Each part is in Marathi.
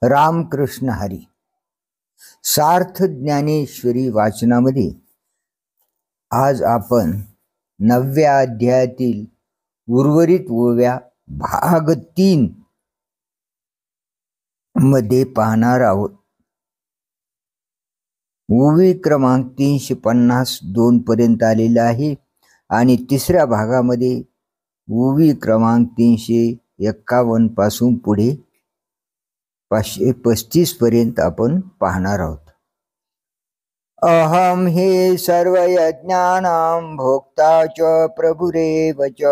रामकृष्ण हरी. सार्थ ज्ञानेश्वरी वाचनामध्ये आज आपण 9व्या अध्यायातील उर्वरित ओव्या भाग 3 मध्ये पाहणार आहोत. ओवी क्रमांक 352 पर्यंत आलेला आहे आणि तिसऱ्या भागामध्ये ओवी क्रमांक 351 पासून पुढे 535 पर्यंत आपण पाहणार आहोत. अहम हे सर्व यज्ञानां भोक्ता च प्रभुरेव च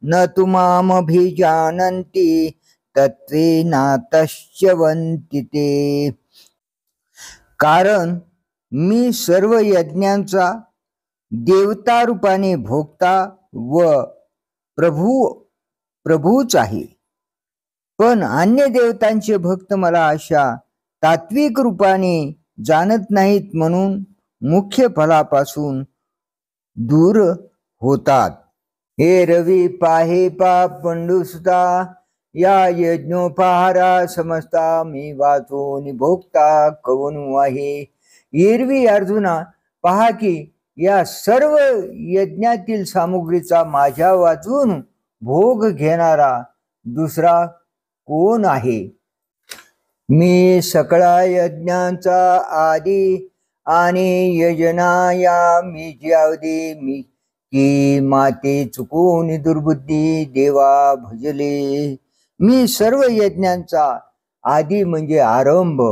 न तु मामभिजानन्ति तत्त्वेनातश्च्यवन्ति ते. कारण मी सर्व यज्ञांचा देवता रूपाने भोक्ता व प्रभूच आहे, पण अन्य देवतांचे भक्त मला अशा तात्विक रूपाने जाणत नाहीत, म्हणून मुख्य फलापासून दूर होतात. हे रवी पाहे पाप पंडुसुता या यज्ञोपहारा समजता मी वाचून भोगता कवनु आहे. एरवी अर्जुना, पहा की या सर्व यज्ञातील सामुग्रीचा माझ्या वाचून भोग घेणारा दुसरा कोण आहे? मी सकळा यज्ञांचा आदी आणि यजना या मी ज्यावदी मी की माते चुकून दुर्बुद्धी देवा भजले. मी सर्व यज्ञांचा आदी म्हणजे आरंभ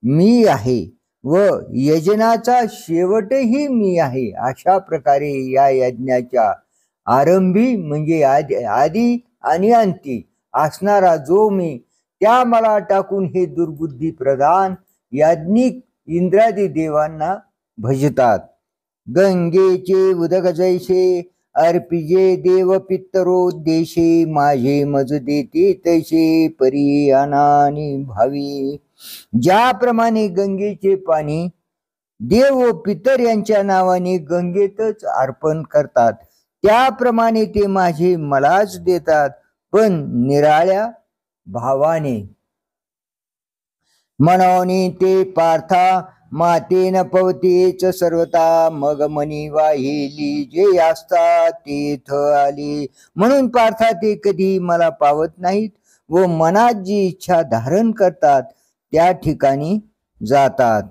मी आहे व यजनाचा शेवटही मी आहे. अशा प्रकारे या यज्ञाच्या आरंभी म्हणजे आदी आणि अंती असणारा जो मी, त्या मला टाकून हे दुर्बुद्धी प्रधान याज्ञिक इंद्रादी देवांना भजतात. गंगेचे उदक जैसे अर्पिजे देव पितरो देशे माझे मज देते तैसे परी अनानी भावी. ज्याप्रमाणे गंगेचे पाणी देव व पितर यांच्या नावाने गंगेतच अर्पण करतात, त्याप्रमाणे ते माझे मलाच देतात, पण निराळ्या भावाने. म्हणून ते पार्था मातेन पवतेच सर्वता, मग मनी वाहिली जे असतात तेथ आली. म्हणून पार्था ते कधी मला पावत नाहीत व मनात जी इच्छा धारण करतात त्या ठिकाणी जातात.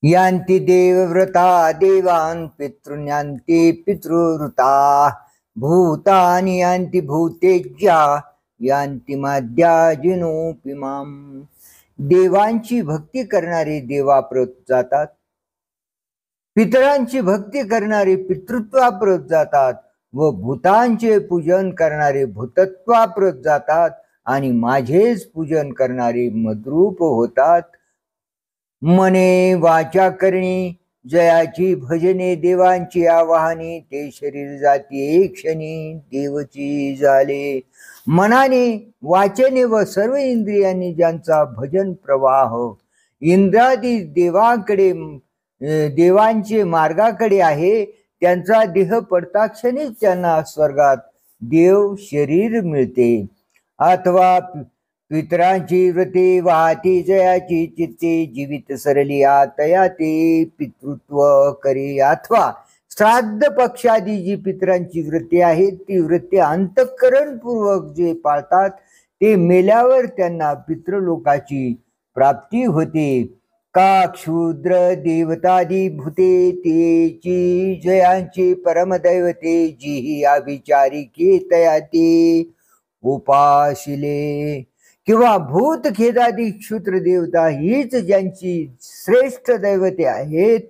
यांती देवव्रता देवान पितृन्यांती पितृवृता भूतानि यांती भूतेज्या यांती माद्या जिनोपिमाम. देवांची भक्ती करणारे देवाप्रत जातात, पितरांची भक्ती करणारे पितृत्वाप्रत जातात व भूतांचे पूजन करणारे भूतत्वाप्रत जातात आणि माझेच पूजन करणारे मद्रूप होतात. मने वाचा करणी जयाची भजने देवांची आवाहने, ते शरीर जाती एक क्षणी देवची झाले. मनाने वाचने व सर्व इंद्रियांनी ज्यांचा भजन प्रवाह इंद्रादी देवांकडे देवांचे मार्गाकडे आहे, त्यांचा देह पडता क्षणीच त्यांना स्वर्गात देव शरीर मिळते. अथवा पितरांची व्रते वाहती जयाची चित्ते जीवित सरली आतया ते पितृत्व करे. अथवा श्राद्ध पक्षादी जी पितरांची व्रते आहेत, ती व्रते अंतःकरणपूर्वक जे पाळतात ते मेल्यावर त्यांना पितृलोकाची प्राप्ती होते. का क्षुद्र देवतादी भूते तेची जयांची परमदैवते, जी ही अभिचारी केतया ते उपाशिले. किंवा भूत खेदादी क्षुद्र देवता हीच ज्यांची श्रेष्ठ दैवते आहेत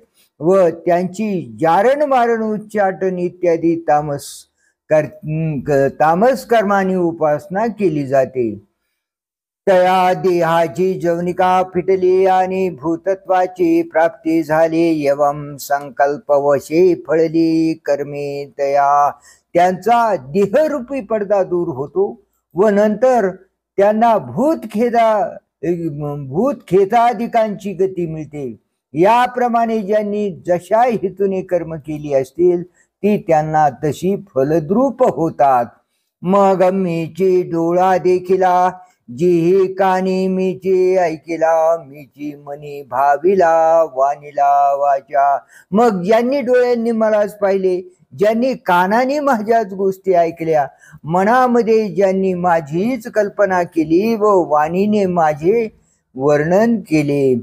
व त्यांची जारण मारण उच्चाटन इत्यादी तामस कर्माने उपासना केली जाते. तया देहाची जवनिका फिटली आणि भूतत्वाची प्राप्ती झाली. एवं संकल्पवशे फळली कर्मे तया. त्यांचा देहरूपी पडदा दूर होतो व नंतर त्यांना भूतखेताधिकांची गती मिळते. याप्रमाणे ज्यांनी जशा हेतूने कर्म केली असतील ती त्यांना तशी फलद्रूप होतात. मग मीची डोळा देखिला जिही कानी मीची ऐकिला, मीची मनी भाविला, वानिला वाचा. मग ज्यांनी डोळ्यांनी मलाच पाहिले, ज्यांनी कानाने माझ्याच गोष्टी ऐकल्या, मनामध्ये ज्यांनी माझीच कल्पना केली व वाणीने माझे वर्णन केले,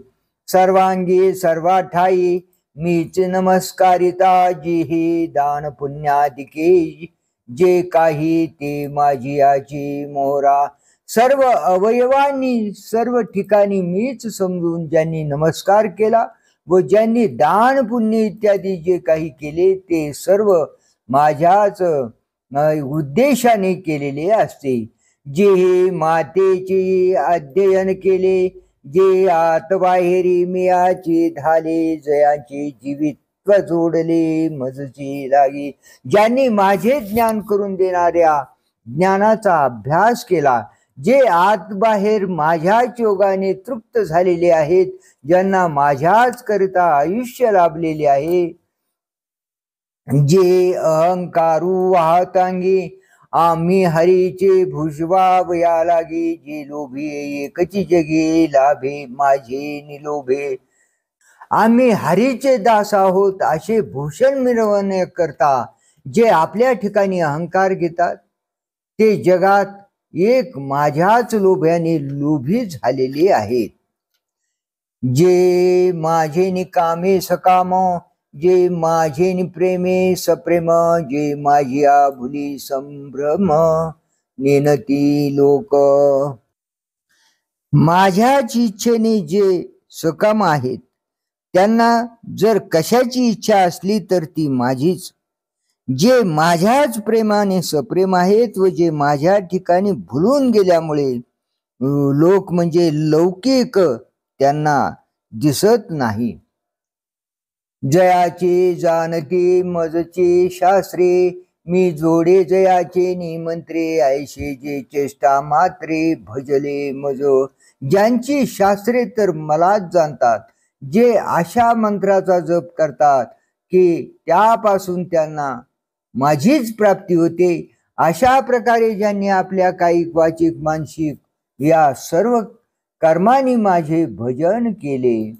सर्वांगी सर्वाठाई मीच नमस्कारिता. जिही दान पुण्यादिके जे काही ते माझी आजी मोहरा. सर्व अवयवांनी सर्व ठिकाणी मीच समजून ज्यांनी नमस्कार केला व ज्यांनी दान पुण्य इत्यादी जे काही केले ते सर्व माझ्याच उद्देशाने केलेले असते. जे मातेचे अध्ययन केले, जे आत बाहेरी मियाची झाले, जयाचे जीवित्व जोडले मजची लागी. ज्यांनी माझे ज्ञान करून देणाऱ्या ज्ञानाचा अभ्यास केला, जे आत बाहेर माझ्याच योगाने तृप्त झालेले आहेत, ज्यांना माझ्याच करिता आयुष्य लाभलेले आहे, जे अहंकारू वाहतांगी आम्ही हरीचे भुजवावया लागी. जे लोभे एकची जगे लाभे माझे निलोभे. आम्ही हरीचे दास आहोत असे भूषण मिरवणे करता जे आपल्या ठिकाणी अहंकार घेतात, ते जगात एक माझ्याच लोभ्याने लोभी झालेले आहेत. जे माझे निकामे सकाम, जे माझे प्रेमे सप्रेम, जे माझ्या भुली संभ्रम नेनती लोक. माझ्याच इच्छेने जे सकाम आहेत, त्यांना जर कशाची इच्छा असली तर ती माझीच. जे माझ्याच प्रेमाने सप्रेम आहेत व जे माझ्या ठिकाणी भुलून गेल्यामुळे लोक म्हणजे लौकिक त्यांना दिसत नाही. जयाचे जानते मजचे शास्त्रे, मी जोडे जयाचे निमंत्रे, ऐशे जे चेष्टा मात्रे भजले मज. ज्यांची शास्त्रे तर मलाच जाणतात, जे अशा मंत्राचा जप करतात की त्यापासून त्यांना माझीच प्राप्ती होते, अशा प्रकारे ज्यांनी आपल्या कायिक वाचिक मानसिक या सर्व कर्मांनी माझे भजन केले,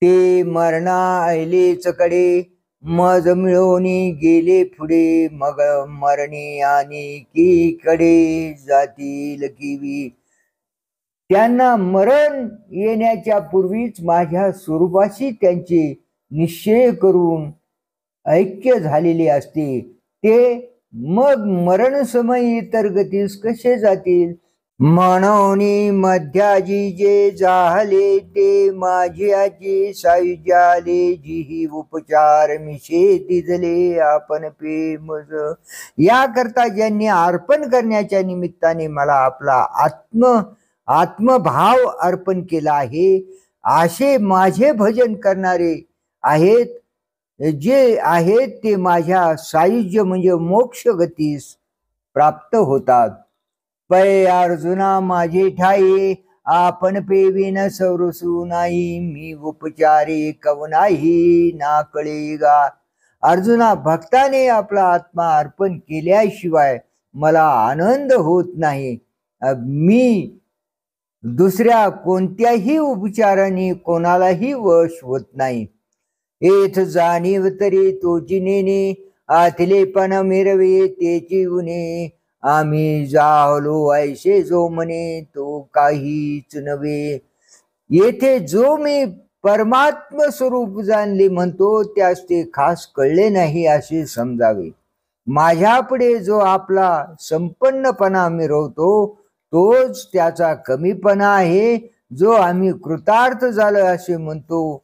ते मरणा ऐलेच कडे मज मिळवणी गेले पुढे. मग मरणी आणि की कडे जातील किवी. त्यांना मरण येण्याच्या पूर्वीच माझ्या स्वरूपाशी त्यांचे निश्चय करून ऐक्य झालेले असते, ते मग मरण समय इतर गतीस कसे जातील. म्हणून मध्याजी जे जाहले, ते माझ्याची सायुज्याले. जिही उपचार मिशे दिजले आपण प्रेमज. याकरता ज्यांनी अर्पण करण्याच्या निमित्ताने मला आपला आत्मभाव अर्पण केला आहे, असे माझे भजन करणारे आहेत, जे आहेत ते माझ्या सायुज्य म्हणजे मोक्ष गतीस प्राप्त होतात. पै अर्जुना माझे ठाई आपण पेविन सवरसू नाही. मी उपचारी कवनाही ना कळेगा. अर्जुना, भक्ताने आपला आत्मा अर्पण केल्याशिवाय मला आनंद होत नाही. मी दुसऱ्या कोणत्याही उपचाराने कोणालाही वश होत नाही. एथ जाणीव तरी तोची नेने, आथलेपण मिरवे तेची उणे. आम्ही जाहलो ऐसे जो म्हणे, तो काहीच नव्हे. येथे जो मी परमात्म स्वरूप जाणले म्हणतो, त्यास ते खास कळले नाही असे समजावे. माझ्यापुढे जो आपला संपन्नपणा मिरवतो, तोच त्याचा कमीपणा आहे. जो आम्ही कृतार्थ झालो असे म्हणतो,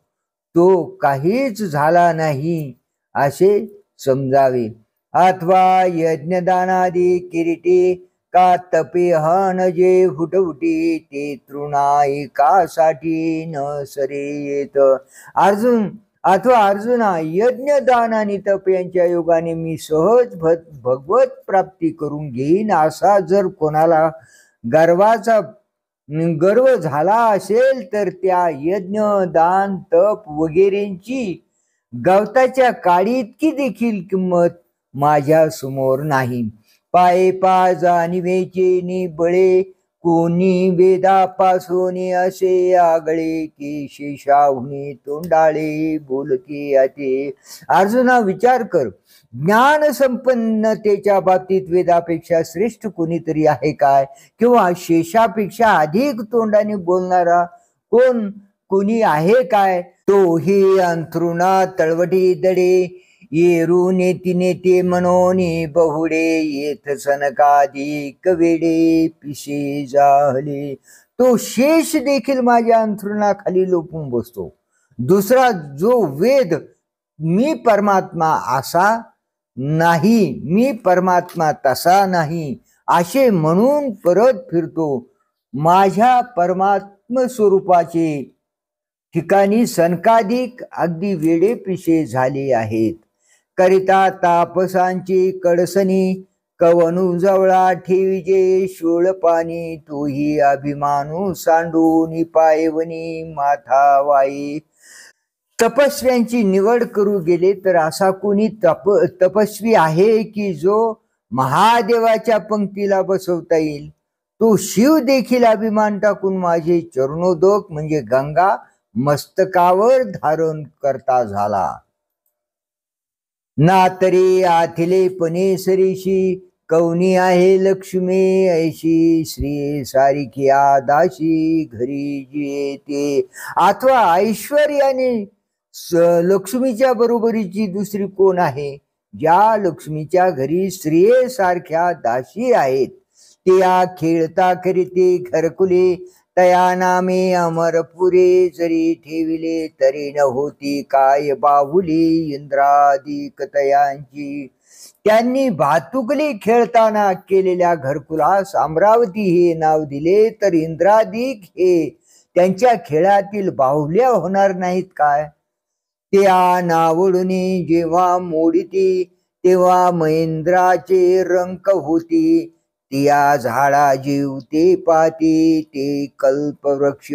तो काहीच झाला नाही असे समजावे. अथवा यज्ञदानादी किरीटी, का तपे हन जे फुटफुटी. ते तृणाईकासाठी न सरे येत. अर्जुना, यज्ञदान आणि तप यांच्या योगाने मी सहज भगवत प्राप्ती करून घेईन असा जर कोणाला गर्व झाला असेल, तर त्या यज्ञ दान तप वगैरेंची गवताच्या काडी इतकी देखील किंमत माझ्या समोर नाही. पाये पा जाणीवेचे नि बळे, कोणी वेदापासून असे आगळे की शेषाहुनी तोंडाळे बोलके आते. अर्जुना विचार कर, ज्ञान संपन्नतेच्या बाबतीत वेदापेक्षा श्रेष्ठ कोणीतरी आहे काय? किंवा शेषापेक्षा अधिक तोंडाने बोलणारा कोणी आहे काय? तोही अंथरुणा तळवटी दडे येरू नेती नेते मनोनी बहुडे येथ सनकाधिक वेडे पिशे जाहले. तो शेष देखील माझ्या अंथरुणाखाली लोपून बसतो. दुसरा जो वेद मी परमात्मा असा नाही, मी परमात्मा तसा नाही असे म्हणून परत फिरतो. माझ्या परमात्म स्वरूपाचे ठिकाणी सनकाधिक अगदी वेडे पिशे झाले आहेत. करिता तापसांची कडसनी कवनू जवळा ठेविजे शोळ पाणी. तोही अभिमानू सांडून पायवनी माथा वाई. तपस्व्यांची निवड करू गेले तर असा कोणी तपस्वी आहे की जो महादेवाच्या पंक्तीला बसवता येईल? तो शिव देखील अभिमान टाकून माझे चरणोदक म्हणजे गंगा मस्तकावर धारण करता झाला. ना तरी आथिले पनेसरीशी कवनी आहे लक्ष्मी ऐशी. श्री सारिखी आदाशी घरी जी येते. अथवा ऐश्वर्याने लक्ष्मीच्या बरोबरीची दुसरी कोण आहे? ज्या लक्ष्मीच्या घरी स्त्रिये सारख्या दासी आहेत, त्या खेळता करीते घरकुले तया नामे अमरपुरे. जरी ठेविले तरी न होती काय बाहुली इंद्रादिक तयांची. त्यांनी भातुकली खेळताना केलेल्या घरकुलास अमरावती हे नाव दिले तर इंद्रादिक हे त्यांच्या खेळातील बाहुल्या होणार नाहीत काय? त्या नावडून जेव्हा मोडिती तेव्हा महेंद्राचे रंक होती. त्या झाडा जीव ते पाती ते कल्पवृक्ष.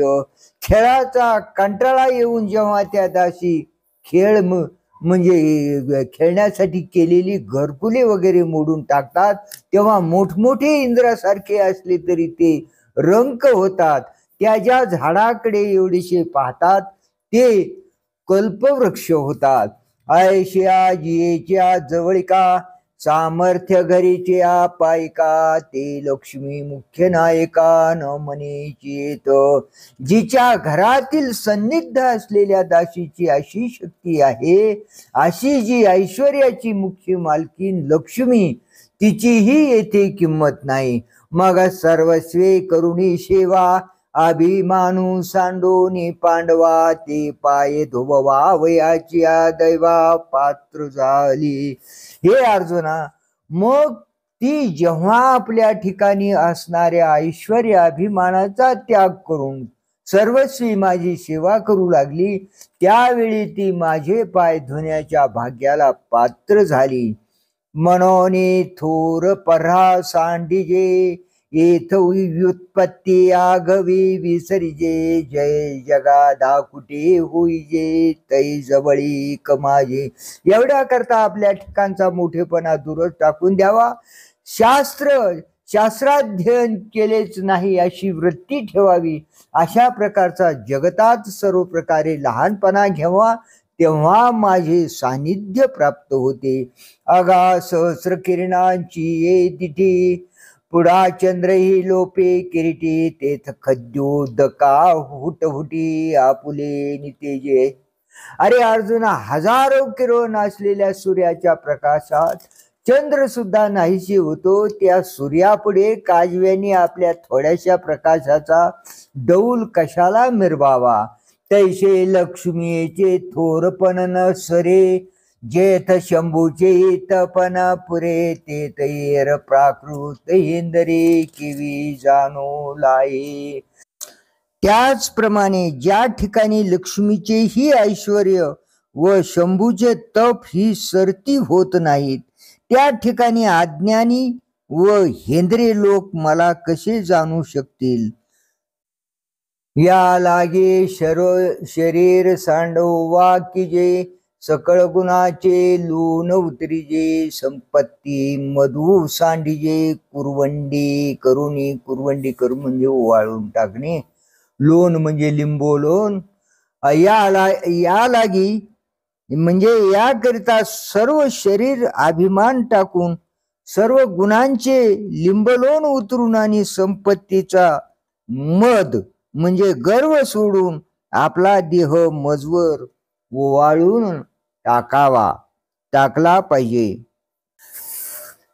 खेळाचा कंटाळा येऊन जेव्हा त्या दासी खेळ म्हणजे खेळण्यासाठी केलेली घरकुले वगैरे मोडून टाकतात, तेव्हा मोठमोठे इंद्रासारखे असले तरी ते रंक होतात. त्या ज्या झाडाकडे एवढेसे पाहतात ते कल्पवृक्ष होतात. ऐशिया जियेच्या जवळिका सामर्थ्य घरीच्या पायका. ते लक्ष्मी मुख्य नायका न मनीची येत. जिच्या घरातील सन्निध असलेल्या दासीची अशी शक्ती आहे, अशी जी ऐश्वर्याची मुख्य मालकीन लक्ष्मी, तिचीही येथे किंमत नाही. मग सर्वस्वे करुणी सेवा अभिमानू सांडोनी पांडवा. ते पाय धुबवा वयाची दैवा पात्र झाली. हे अर्जुना, मग ती जेव्हा आपल्या ठिकाणी असणाऱ्या ऐश्वर्य अभिमानाचा त्याग करून सर्वस्वी माझी सेवा करू लागली, त्यावेळी ती माझे पाय धुण्याच्या भाग्याला पात्र झाली. मनोनी थोर परा सांडिजे येथ व्युत्पत्ती आगवी विसरिजे. जय जगा दाकुटे होईजे तै जवळी कमाजे. एवढ्या करता आपल्या ठिकाणचा मोठेपणा दूरच टाकून द्यावा. शास्त्राध्ययन केलेच नाही अशी वृत्ती ठेवावी. अशा प्रकारचा जगतात सर्व प्रकारे लहानपणा घ्यावा, तेव्हा माझे सानिध्य प्राप्त होते. अगा सहस्र किरणांची ये तिथे पुढा चंद्रही लोपे किरीटी. तेथ खद्योदका हुटहुटी आपुले नितेजे. अरे अर्जुना, हजारो किरण असलेल्या सूर्याच्या प्रकाशात चंद्र सुद्धा नाहीशी होतो. त्या सूर्यापुढे काजव्यांनी आपल्या थोड्याशा प्रकाशाचा डौल कशाला मिरवावा? तैसे लक्ष्मीचे थोरपण न सरे. जेथ शंभूचे तपन पुरे. ते तैर प्राकृत इंद्रे किवी जाणू लाये. त्याचप्रमाणे ज्या ठिकाणी लक्ष्मीचेही ऐश्वर्य व शंभूचे तप ही सरती होत नाहीत, त्या ठिकाणी अज्ञानी व हेंद्रे लोक मला कसे जाणू शकतील? या लागे शरीर सांडो वाकिजे सकळ गुणाचे लोण उतरिजे, संपत्ती मधु सांडिजे, कुरवंडी करुणी, कुरवंडी करून म्हणजे ओवाळून टाकणे, लोण म्हणजे लिंबोलोण, या लागी म्हणजे याकरिता सर्व शरीर अभिमान टाकून सर्व गुणांचे लिंबलोण उतरून आणि संपत्तीचा मद म्हणजे गर्व सोडून आपला देह मजवर ओवाळून टाकला पाहिजे.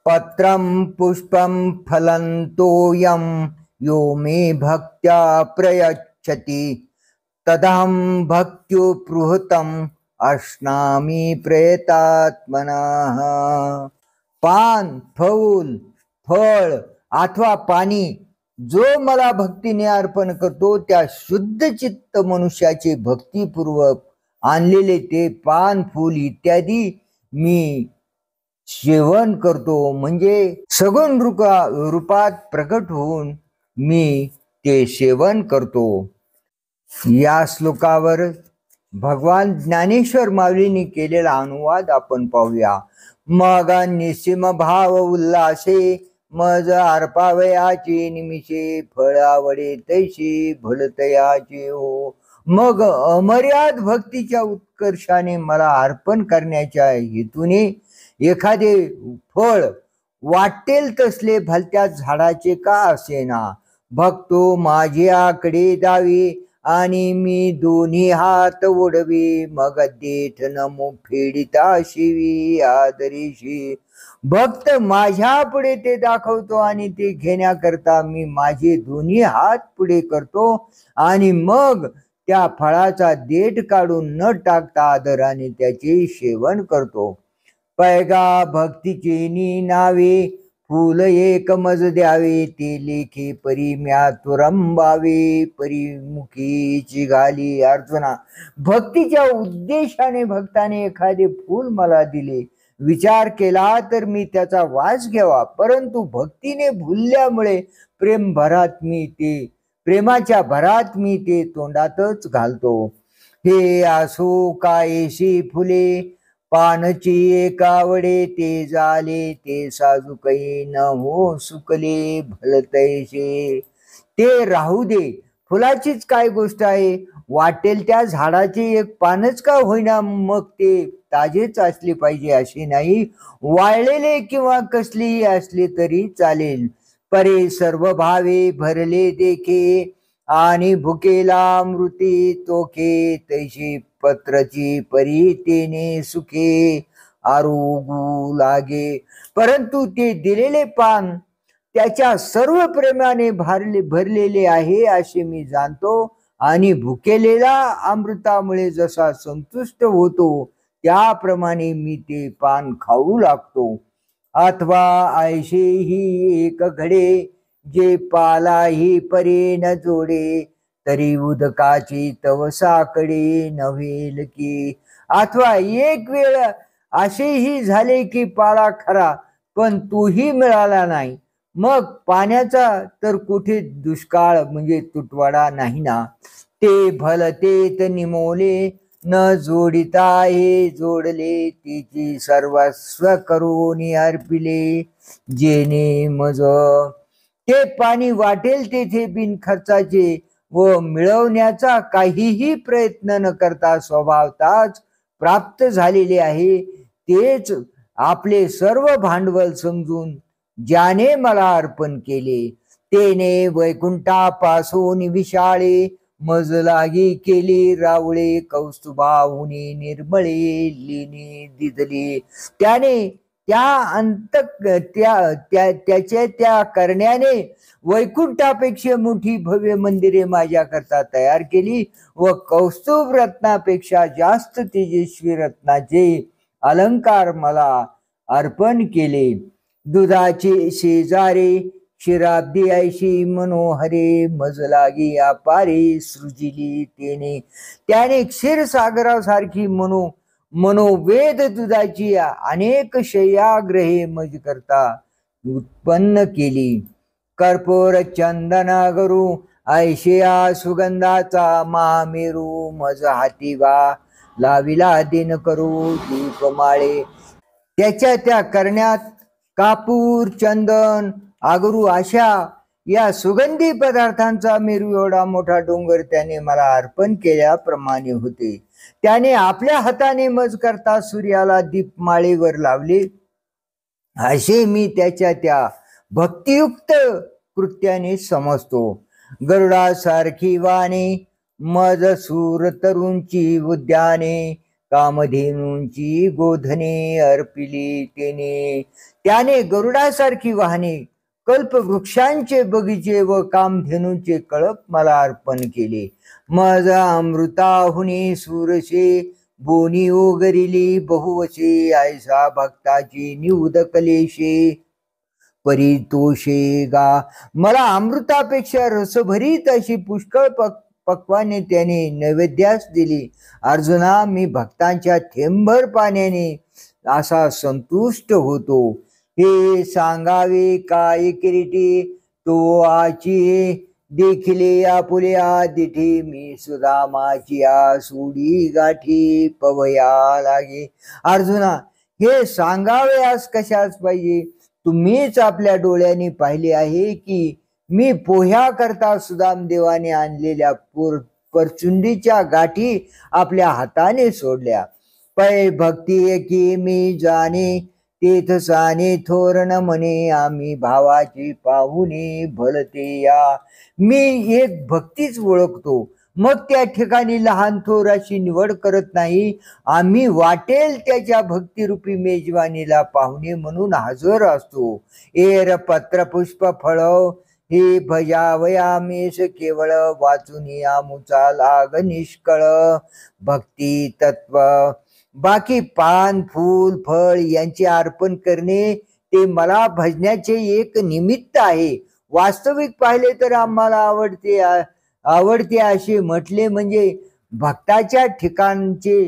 पत्रं पुष्पं फलन्तोऽयं यो मे भक्त्या प्रयच्छति तदहं भक्त्युपृहतं अश्नामी प्रयतात्मनः. पान, फळ अथवा पाणी जो मला भक्तीने अर्पण करतो त्या शुद्ध चित्त मनुष्याचे भक्तिपूर्वक आणलेले ते पान, फूल इत्यादी मी सेवन करतो, म्हणजे सगुण रूपात प्रकट होऊन मी ते सेवन करतो. या श्लोकावर भगवान ज्ञानेश्वर माऊलींनी केलेला अनुवाद आपण पाहूया. मग निस्सीम भाव उल्हासे मज अर्पावयाचे निमिषे फळ आवडे तैशी भलतयाचे हो. मग अमर्याद भक्तीच्या उत्कर्षाने मला अर्पण करण्याच्या हेतूने एखादे फळ वाटेल तसले भलत्या झाडाचे का असेना भक्तो माझ्याकडे जावे आणि मी दोन्ही हात ओढवे, मग देठ नमो फेडिता शिवी आदरीशी. भक्त माझ्या पुढे ते दाखवतो आणि ते घेण्याकरता मी माझे दोन्ही हात पुढे करतो आणि मग त्या फळाचा देठ काढून न टाकता आदराने त्याचे सेवन करतो. पैगा भक्तीचे नावे फूल एक मज द्यावे, ते लेखे परी म्या तुरंबावे, परिमुखीची घाली. अर्जुना, भक्तीच्या उद्देशाने भक्ताने एखादे फूल मला दिले, विचार केला तर मी त्याचा वास घ्यावा, परंतु भक्तीने भुलल्यामुळे प्रेमाच्या भरात मी ते तोंडातच घालतो. हे असो कायशी फुले पानची एकावडे, ते झाले ते साजूकही न हो सुकले भलतैसे. ते राहू दे, फुलाचीच काय गोष्ट आहे, वाटेल त्या झाडाचे एक पानच का होईना, मग ते ताजेच असले पाहिजे असे नाही, वाळलेले किंवा कसलेही असले तरी चालेल. परे सर्व भावे भरले देखे आणि भुकेला मृती तोखे, तैशी पत्रची परी तेने सुखे आरोगू लागे. परंतु ते दिलेले पान त्याच्या सर्व प्रेमाने भरलेले आहे असे मी जाणतो आणि भुकेलेला अमृतामुळे जसा संतुष्ट होतो त्याप्रमाणे मी ते पान खाऊ लागतो. अथवा ऐशे ही एक घडे, जे पालाही परे न जोडे, तरी उदकाची तव साकडे नव्हेल की. अथवा एक वेळ असेही झाले की पाला खरा पण तोही मिळाला नाही, मग पाण्याचा तर कुठे दुष्काळ म्हणजे तुटवाडा नाही ना. ते भलतेत निमोले न जोडिता हे जोडले, तिची सर्वस्व करून अर्पिले जेने मज. ते पाणी वाटेल तेथे बिनखर्चाचे व मिळवण्याचा काहीही प्रयत्न न करता स्वभावताच प्राप्त झालेले आहे, तेच आपले सर्व भांडवल समजून ज्याने मला अर्पण केले, तेने वैकुंठापासून विशाळे मज लागी केली रावळे, कौस्तुभाहुनी निर्मळे लिनी दिदली. त्याने त्या करण्याने वैकुंठापेक्षा मोठी भव्य मंदिरे माझ्याकरता तयार केली व कौस्तुभ रत्नापेक्षा जास्त तेजस्वी रत्नाचे अलंकार मला अर्पण केले. दुधाचे शेजारे शिराब्दी ऐशी मनोहरे, मज लागी अपारे सृजिली तेने. त्याने क्षीरसागरासारखी मनोवेद दुधाची अनेक शय्याग्रहे मज करता उत्पन्न केली. कर्पूर चंदना गरू ऐशिया सुगंधाचा महामेरू, मज हाती वा लाविला दिन करू दीपमाळे. त्याच्या त्या करण्यात कापूर, चंदन, आगरू अशा या सुगंधी पदार्थांचा मेरू एवढा मोठा डोंगर त्याने मला अर्पण केल्याप्रमाणे होते. त्याने आपल्या हाताने मज करता सूर्याला दीपमाळेवर लावले. असे मी त्याच्या त्या भक्तियुक्त कृत्याने समजतो. गरुडासारखी वाणे, मज सूर तरुंची उद्याने, कामधेनूंची गोधने अर्पिली तेने. त्याने गरुडासारखी वाहने, कल्पवृक्षांचे बगीचे व कामधेनूंचे कळप मला अर्पण केले. मज अमृताहुनी सूरशे, बोनी ओगरिली बहुवशे, ऐसा भक्ताची निउद कलेशे परितोषे गा. मला अमृतापेक्षा रसभरीत अशी पुष्कळ पक्वाने त्याने नैवेद्यास दिली. अर्जुना, मी भक्तांच्या थेंबभर पाण्याने असा संतुष्ट होतो. हे सांगावे काय किरीटी, तो आची देखिले आपुल्या दिठी, मी सुदामाची सोडी गाठी पवया लागे. अर्जुना, हे सांगावयास कशाच पाहिजे. तुम्हीच आपल्या डोळ्यांनी पाहिले आहे की मी पोह्या करता सुदाम देवाने आणलेल्या परचुंडीच्या गाठी आपल्या हाताने सोडल्या. पै भक्ती की मी जाणे, तेथ साने थोरण म्हणे, आम्ही भावाची पाहुणे भलते या. मी एक भक्तीच ओळखतो, मग त्या ठिकाणी लहान थोर अशी निवड करत नाही. आम्ही वाटेल त्याच्या भक्तिरूपी मेजवानीला पाहुणे म्हणून हजर असतो. एर पत्र पुष्प फळ हे भजावयामेश केवळ, वाचून आमुचा लाग निष्कळ. भक्ती तत्व बाकी पान, फूल, फळ यांचे अर्पण करणे ते मला भजण्याचे एक निमित्त आहे. वास्तविक पाहिले तर आम्हाला आवडते असे म्हटले म्हणजे भक्ताच्या ठिकाणचे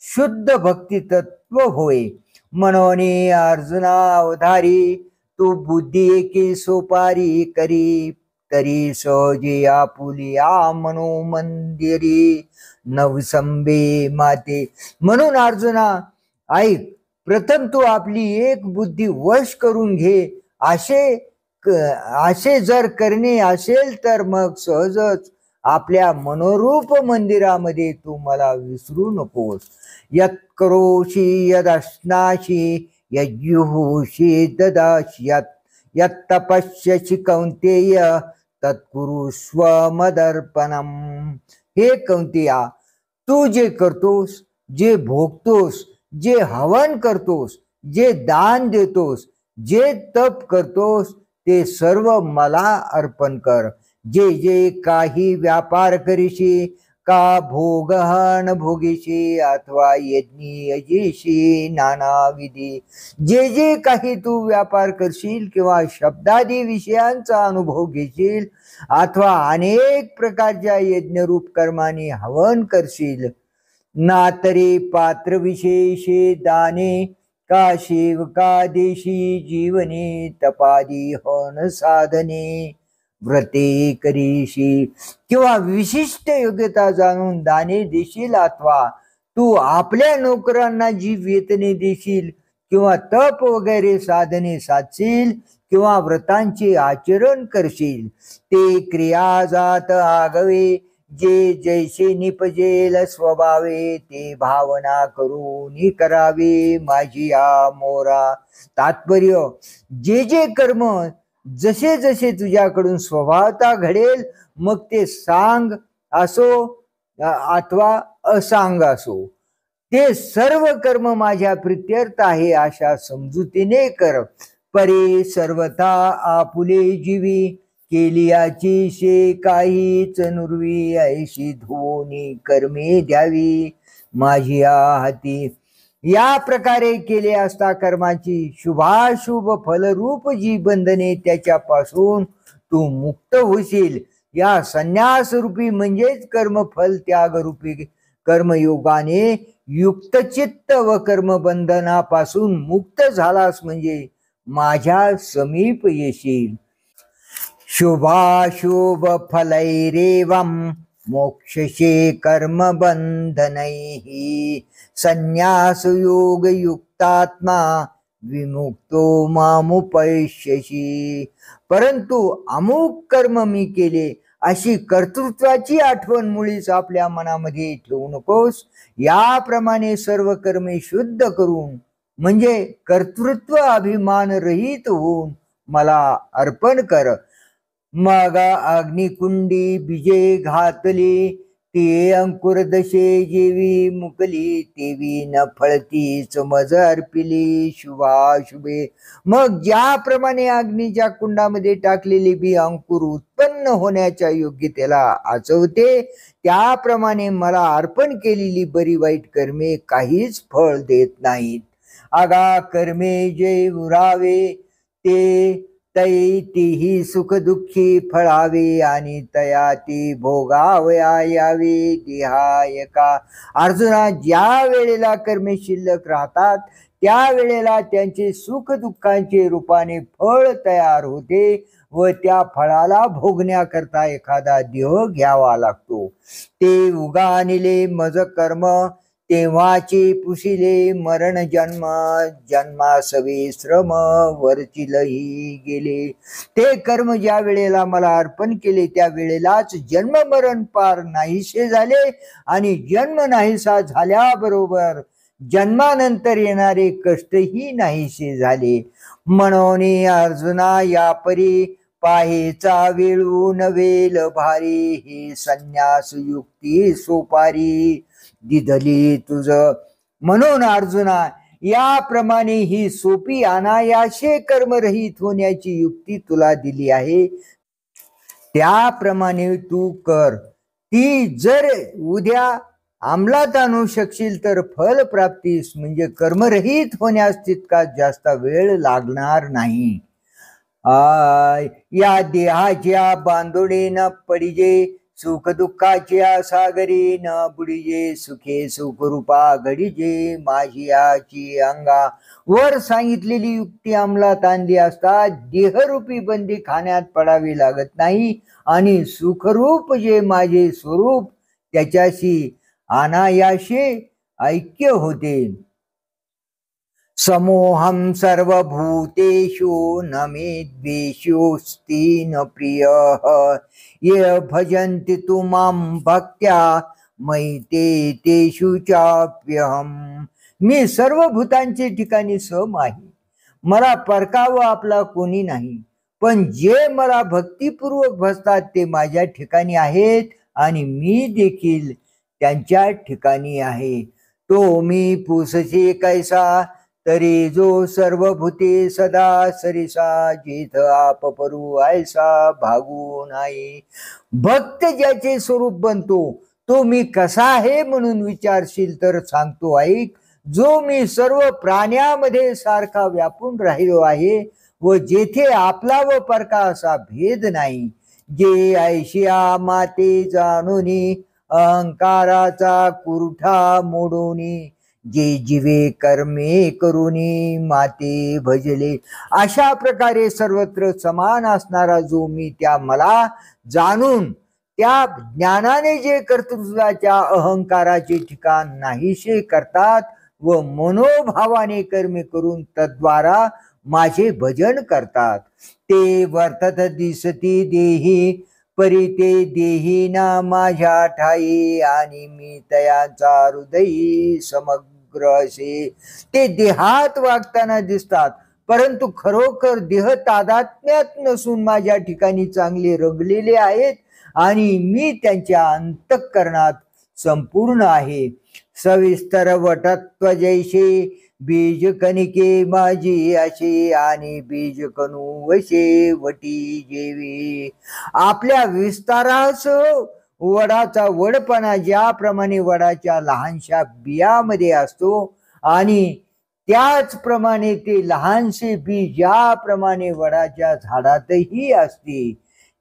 शुद्ध भक्ती तत्व होय. म्हणून अर्जुना अवधारी, तू बुद्धी एकी सोपारी करी, तरी सहजे आपुलिया मनो मंदिरी नवसंबे माते. म्हणून अर्जुना ऐक, प्रथम तू आपली एक बुद्धी वश करून घे. असे जर करणे असेल तर मग सहजच आपल्या मनोरूप मंदिरामध्ये तू मला विसरू नकोस. यत करोशी यदश्नाशी यज्युहोशी ददाशी, यत तपस्यसि कौंतेय तत्कुरु स्वमदर्पणम. हे कौंतेया, तू जे करतोस, जे भोगतोस, जे हवन करतोस, जे दान देतोस, जे तप करतोस, ते सर्व मला अर्पण कर. जे जे काही व्यापार करीशी, का भोगहन भोगीशी, अथवा यज्ञी यजेशी नानाविधी, जे जे काही तू व्यापार करशील किंवा शब्दादी विषयांचा अनुभव घेशील अथवा अनेक प्रकारच्या यज्ञरूप कर्माने हवन करशील, ना तरी पात्र विशेषे दाने, का सेवका देशी जीवने, तपादी हवन साधने व्रते करीशी, किंवा विशिष्ट योग्यता जाणून दाने देशील, अथवा तू आपल्या नोकरांना जी वेतने देशील, किंवा तप वगैरे साधने साधशील, किंवा व्रतांचे आचरण करशील, ते क्रिया जात आगवे, जे जैसे निपजेल स्वभावे, ते भावना करून करावे माझी मोरा. तात्पर्य, जे जे कर्म जसे जसे तुझ्याकडून स्वभावता घडेल, मग ते सांग असो अथवा असांग असो, ते सर्व कर्म माझ्या प्रित्यर्थ आहे अशा समजुतीने कर. परे सर्वथा आपुले जीवी, केलियाची शे काहीच नुरवी, ऐशी धोनी कर्मे द्यावी माझी हाती. या प्रकारे केले असता कर्माची शुभाशुभ फलरूप जी बंधने त्याच्यापासून तू मुक्त होशील. या संन्यास रूपी म्हणजेच कर्मफल त्याग रूपी कर्मयोगाने युक्तचित्त व कर्मबंधनापासून मुक्त झालास म्हणजे माझ्या समीप येशील. शुभाशुभ फलैरेवम मोक्षशे कर्म बंधनैः संन्यास योग युक्तात्मा विमुक्तो मामुपैष्यसि। परंतु अमुक कर्म मी केले अशी कर्तृत्वाची आठवण मुळीच आपल्या मनामध्ये ठेवू नकोस। याप्रमाणे सर्व कर्मे शुद्ध करून म्हणजे कर्तृत्व अभिमान रहित होऊन मला अर्पण कर। मग अग्निकुंडी बीजे घातली, ते अंकुर दशे जेवी मुकली, तेवी न फळतीच मज अर्पिली शुभाशुभे। मग ज्याप्रमाणे अग्नीच्या कुंडामध्ये टाकलेली बी अंकुर उत्पन्न होण्याच्या योग्यतेला आचवते, त्याप्रमाणे मला अर्पण केलेली बरी वाईट कर्मे काहीच फळ देत नाहीत। आगा कर्मे जे उरावे ते तै तीही सुख दुःखी फळावे, आणि तया ती भोगावया यावे देहायका। अर्जुना, ज्या वेळेला कर्मे शिल्लक राहतात त्या वेळेला त्यांचे सुख दुःखांचे रूपाने फळ तयार होते व त्या फळाला भोगण्याकरता एखादा देह घ्यावा लागतो। ते उगानिले मज कर्म, तेव्हाची पुसिले मरण जन्म, जन्मासवे श्रम वरचिलही गेले। ते कर्म ज्या वेळेला मला अर्पण केले त्या वेळेलाच जन्म मरण पार नाहीसे झाले, आणि जन्म नाहीसा झाल्याबरोबर जन्मानंतर येणारे कष्टही नाहीसे झाले। म्हणून अर्जुना, या परी पाहेचा वेळून वेल भारी, ही संन्यास युक्ती सोपारी दिधली तुझ। म्हणून अर्जुना, याप्रमाणे ही सोपी अनायासे कर्मरहित होण्याची युक्ती तुला दिली आहे, त्याप्रमाणे तू कर। ती जर उद्या अंमलात आणू शकशील तर फल प्राप्तीस म्हणजे कर्मरहित होण्यास तितका जास्त वेळ लागणार नाही। या देहाच्या बांधोडे न पडिजे, सुख दुःखाच्या सागरी न बुडिजे, सुखे सुखरूपा घडीजे माझी आची अंगा। वर सांगितलेली युक्ती अंमलात आणली असता देहरूपी बंदी खाण्यात पडावी लागत नाही, आणि सुखरूप जे माझे स्वरूप त्याच्याशी अनायासे ऐक्य होते। समोहम सर्वभूतेषु न मे द्वेषोऽस्ति न प्रियः, ये भजन्ति तु मां भक्त्या मयि ते तेषु चाप्यहम। मी सर्व भूतांचे ठिकाणी सम आहे, मला परकाव आपला कोणी नाही, पण जे मला भक्तिपूर्वक भजतात ते माझ्या ठिकाणी आहेत, आणि मी देखील त्यांच्या ठिकाणी आहे। तो मी पुसशी कैसा, तरी जो सर्वभूते सदा सरिसा, जेथ आप परू ऐसा भागू नाही। भक्त ज्याचे स्वरूप बनतो तो मी कसा आहे म्हणून विचारशील तर सांगतो ऐक। जो मी सर्व प्राण्यामध्ये सारखा व्यापून राहिलो आहे, व जेथे आपला व परका असा भेद नाही, जे ऐशिया माते जाणूनी अहंकाराचा कुरठा मोडोनी, जे जीवे कर्मे करुनी माते भजले। अशा प्रकारे सर्वत्र समान असणारा जो मी त्या मला जाणून त्या ज्ञानाने जे कर्तृत्वाच्या अहंकाराचे ठिकाण नाहीसे करतात व मनोभावाने कर्मे करून तद्वारा माझे भजन करतात, ते वर्तत दिसती देही, परी ते देही ना माझ्या ठाई, आणि मी तयाचा हृदयी समग्र असे। ते देहात वागताना दिसतात, परंतु खरोखर देह तादात्म्यात नसून माझ्या ठिकाणी चांगले रंगलेले आहेत, आणि मी त्यांच्या अंतःकरणात संपूर्ण आहे। सविस्तर वटत्व जैसे बीज कणिके माझी अशी, आणि बीज कणू वशे वटी जेवी। आपल्या विस्तारासह वडाचा वडपणा ज्याप्रमाणे वडाच्या लहानशा बियामध्ये असतो, आणि त्याचप्रमाणे ते लहानसे बी ज्याप्रमाणे वडाच्या झाडातही असते,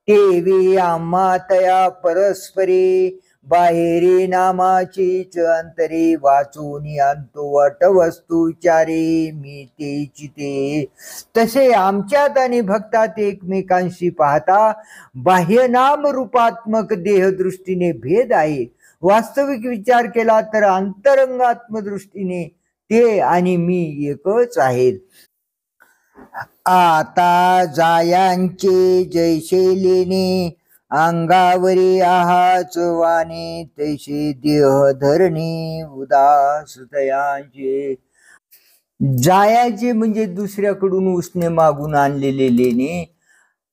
तेवी आम्हा तया परस्परे बाहेरी नामाचीच अंतरी वाचून आणतो वट वस्तू चारी मी तेची ते. तसे आमच्यात आणि भक्तात एकमेकांशी पाहता बाह्य नाम रूपात्मक देहदृष्टीने भेद आहे. वास्तविक विचार केला तर अंतरंगात्मदृष्टीने ते आणि मी एकच आहेत. आता जायांचे जैसे लेणे अंगावरी आहाच वाणे तैसे देह धरणे उदास तयांचे. जायाचे म्हणजे दुसऱ्याकडून उसने मागून आणलेले लेणे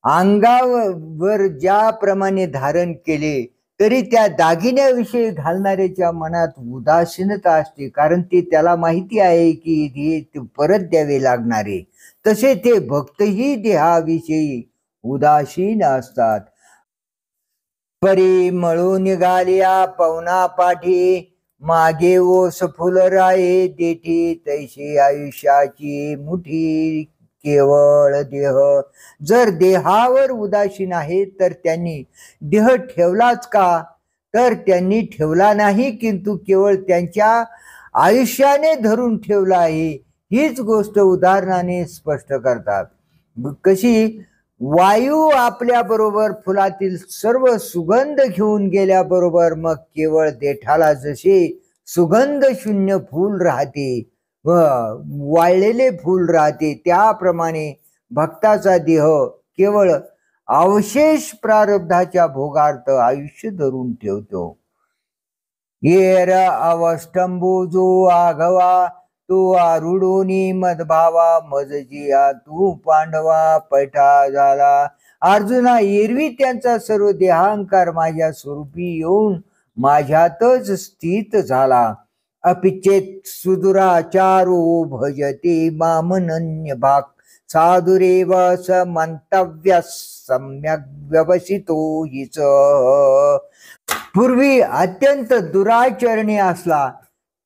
अंगावर ज्याप्रमाणे धारण केले तरी त्या दागिन्याविषयी घालणाऱ्याच्या मनात उदासीनता असते, कारण ते त्याला माहिती आहे की हे परत द्यावे लागणारे. तसे ते भक्तही देहाविषयी उदासीन असतात. परी मळून निघाल्या पवना पाठी मागे ओस फुलराये देठी तैशी आयुष्याची मुठी केवळ देह. जर देहावर उदासीन आहे तर त्यांनी देह ठेवलाच का, तर त्यांनी ठेवला नाही, किंतु केवळ त्यांच्या आयुष्याने धरून ठेवला आहे. हीच गोष्ट उदाहरणाने स्पष्ट करतात. कशी वायू आपल्या बरोबर फुलातील सर्व सुगंध घेऊन गेल्याबरोबर मग केवळ देठाला जसे सुगंध शून्य फूल राहते व वाळलेले फूल राहते, त्याप्रमाणे भक्ताचा देह केवळ अवशेष प्रारब्धाच्या भोगार्थ आयुष्य धरून ठेवतो. येर अवष्टंबू जो आघवा तू आरुडोनी मदभावा मजजिया तू पांडवा पैठा झाला. अर्जुना, एरवी त्यांचा सर्व देहांकार माझ्या स्वरूपी येऊन माझ्यातच स्थित झाला. अपिचेत सुदुराचारो भजते मामनन्य भाग साधुरेव स मंतव्य सम्यक व्यवसितो हिच. पूर्वी अत्यंत दुराचरणी असला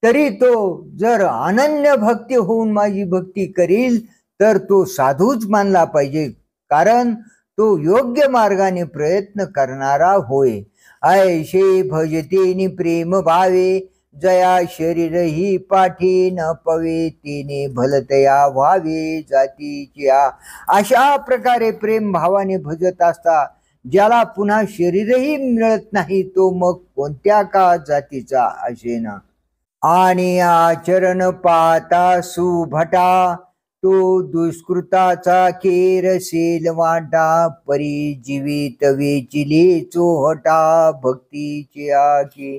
तरी तो जर अनन्य भक्ती होऊन माझी भक्ती करील तर तो साधूच मानला पाहिजे, कारण तो योग्य मार्गाने प्रयत्न करणारा होय. ऐशे भजतेनी प्रेम भावे जया शरीर ही पाठी न पवे तिने भलतया व्हावे जातीच्या. अशा प्रकारे प्रेम भावाने भजत असता ज्याला पुन्हा शरीरही मिळत नाही तो मग कोणत्या का जातीचा असेना. आणि आचरण पाहता सुभटा तो दुष्कृताचा केरसेल वाटा परी जीवित वेचिले चोहटा भक्तीचे आखे.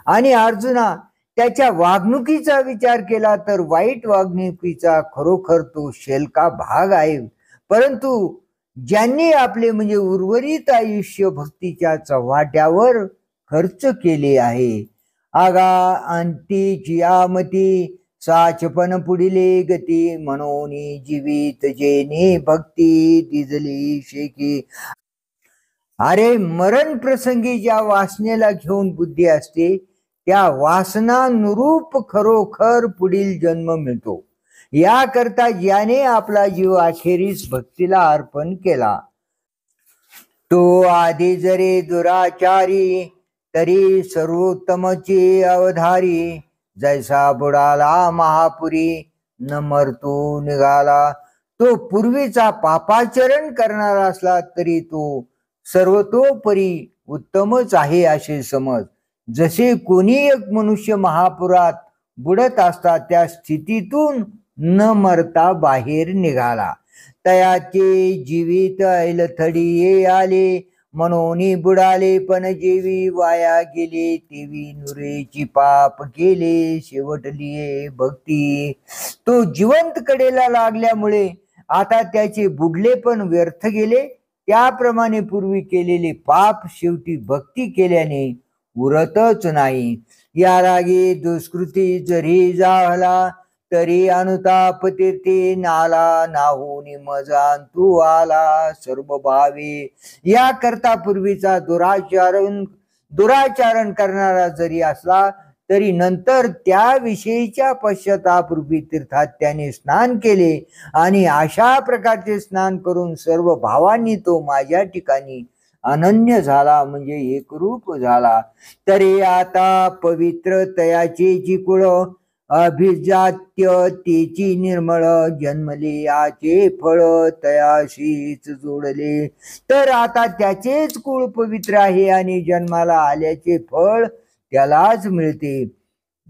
आणि अर्जुना, त्याच्या वागणुकीचा विचार केला तर वाईट वागणुकीचा खरोखर तो शेलका भाग आहे. परंतु ज्यांनी आपले म्हणजे उर्वरित आयुष्य भक्तीच्या चव्हाट्यावर खर्च केले आहे, आगा अंती यामती साचपन पुढिले गती म्हणून जीवित जेने भक्ती दिजली शेकी. अरे, मरण प्रसंगी ज्या वासनेला घेऊन बुद्धी असते त्या वासनानुरूप खरोखर पुढील जन्म मिळतो. याकरता ज्याने आपला जीव अखेरीस भक्तीला अर्पण केला तो आधी जरी दुराचारी तरी सर्वोत्तमची अवधारी. जैसा बुडाला महापुरी न मरतो निघाला. तो पूर्वीचा पापाचरण करणारा असला तरी तो सर्वतोपरी उत्तमच आहे असे समज. जसे कोणी एक मनुष्य महापुरात बुडत असता त्या स्थितीतून न मरता बाहेर निघाला, तयाचे जीवित ऐलथडी ये आले म्हणून बुडाले पण जेवी वाया गेले तेवी नुरेची पाप केले शेवटली भक्ती. तो जिवंत कडेला लागल्यामुळे आता त्याचे बुडले पण व्यर्थ गेले. त्याप्रमाणे पूर्वी केलेले पाप शेवटी भक्ती केल्याने उरतच नाही. या रागी दुष्कृती जरी जाहला तरी अनुताप तीर्थी नाला नाहून मजान तू आला सर्व भावे. या करता पूर्वीचा दुराचारण करणारा जरी असला तरी नंतर त्याविषयीच्या पश्चातापरूपी तीर्थात त्याने स्नान केले आणि अशा प्रकारचे स्नान करून सर्व भावांनी तो माझ्या ठिकाणी अनन्य झाला म्हणजे एकरूप झाला. तरी आता पवित्र तयाचे कुळ अभिजात्य तेची निर्मळ जन्मले आचे फळ तयाशीच जोडले. तर आता त्याचेच कुळ पवित्र आहे आणि जन्माला आल्याचे फळ त्यालाच मिळते.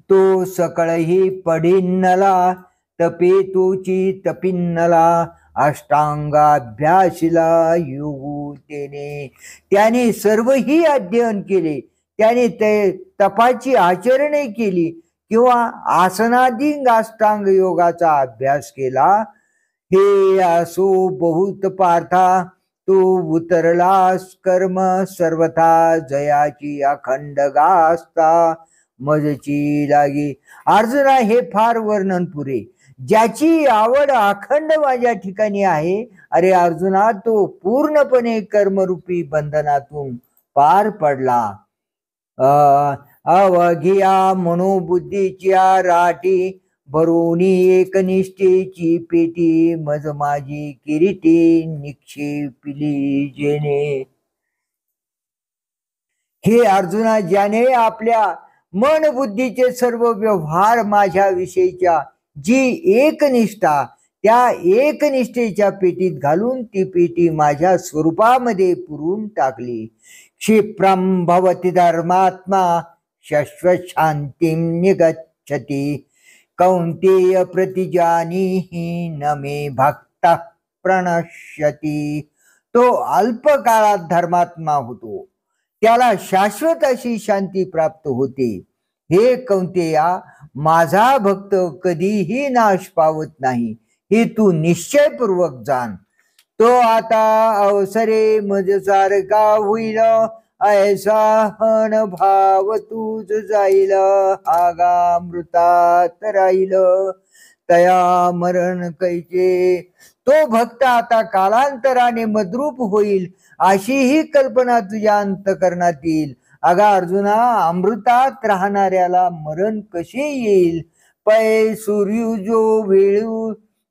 तो सकळही पडिन्नला तपे तोची तपिन्नला अष्टांगाभ्यासीला योगू तेने. त्याने सर्वही अध्ययन केले, त्याने ते तपाची आचरणे केली किंवा आसनादी अष्टांग योगाचा अभ्यास केला. हे असो बहुत पार्था तो उतरलास कर्म सर्वथा जयाची अखंड गास्ता मजची लागी. अर्जुना हे फार वर्णन पुरे. ज्याची आवड अखंड माझ्या ठिकाणी आहे, अरे अर्जुना तो पूर्णपणे कर्मरूपी बंधनातून पार पडला. अवघिया मनोबुद्धीच्या राटी भरोनी एकनिष्ठेची पेटी मज माझी किरीटी निक्षेपिली जेने. हे अर्जुना, ज्याने आपल्या मन बुद्धीचे सर्व व्यवहार माझ्या विषयीच्या जी एकनिष्ठा, त्या एकनिष्ठेच्या पेटीत घालून ती पेटी माझ्या स्वरूपामध्ये पुरून टाकली. क्षिप्रम भवति धर्मात्मा शाश्वत शांतीं निगच्छति कौंतेय प्रतिजानीहि न मे भक्त प्रणश्यति. तो अल्प काळात धर्मात्मा होतो, त्याला शाश्वत अशी शांती प्राप्त होते. हे कौंतेया, माझा भक्त कधीही नाश पावत नाही, हे तू निश्चयपूर्वक जाण. तो आता अवसरे मजसारखा होईल, ऐसा हन भाव तुझ जाईल. आगामृतात राहील तया मरण कैचे. तो भक्त आता कालांतराने मद्रूप होईल, अशी ही कल्पना तुझ्या अंतकरणात येईल. अगा अर्जुना, अमृतात राहणाऱ्याला मरण कसे येईल. पै सूर्यू जो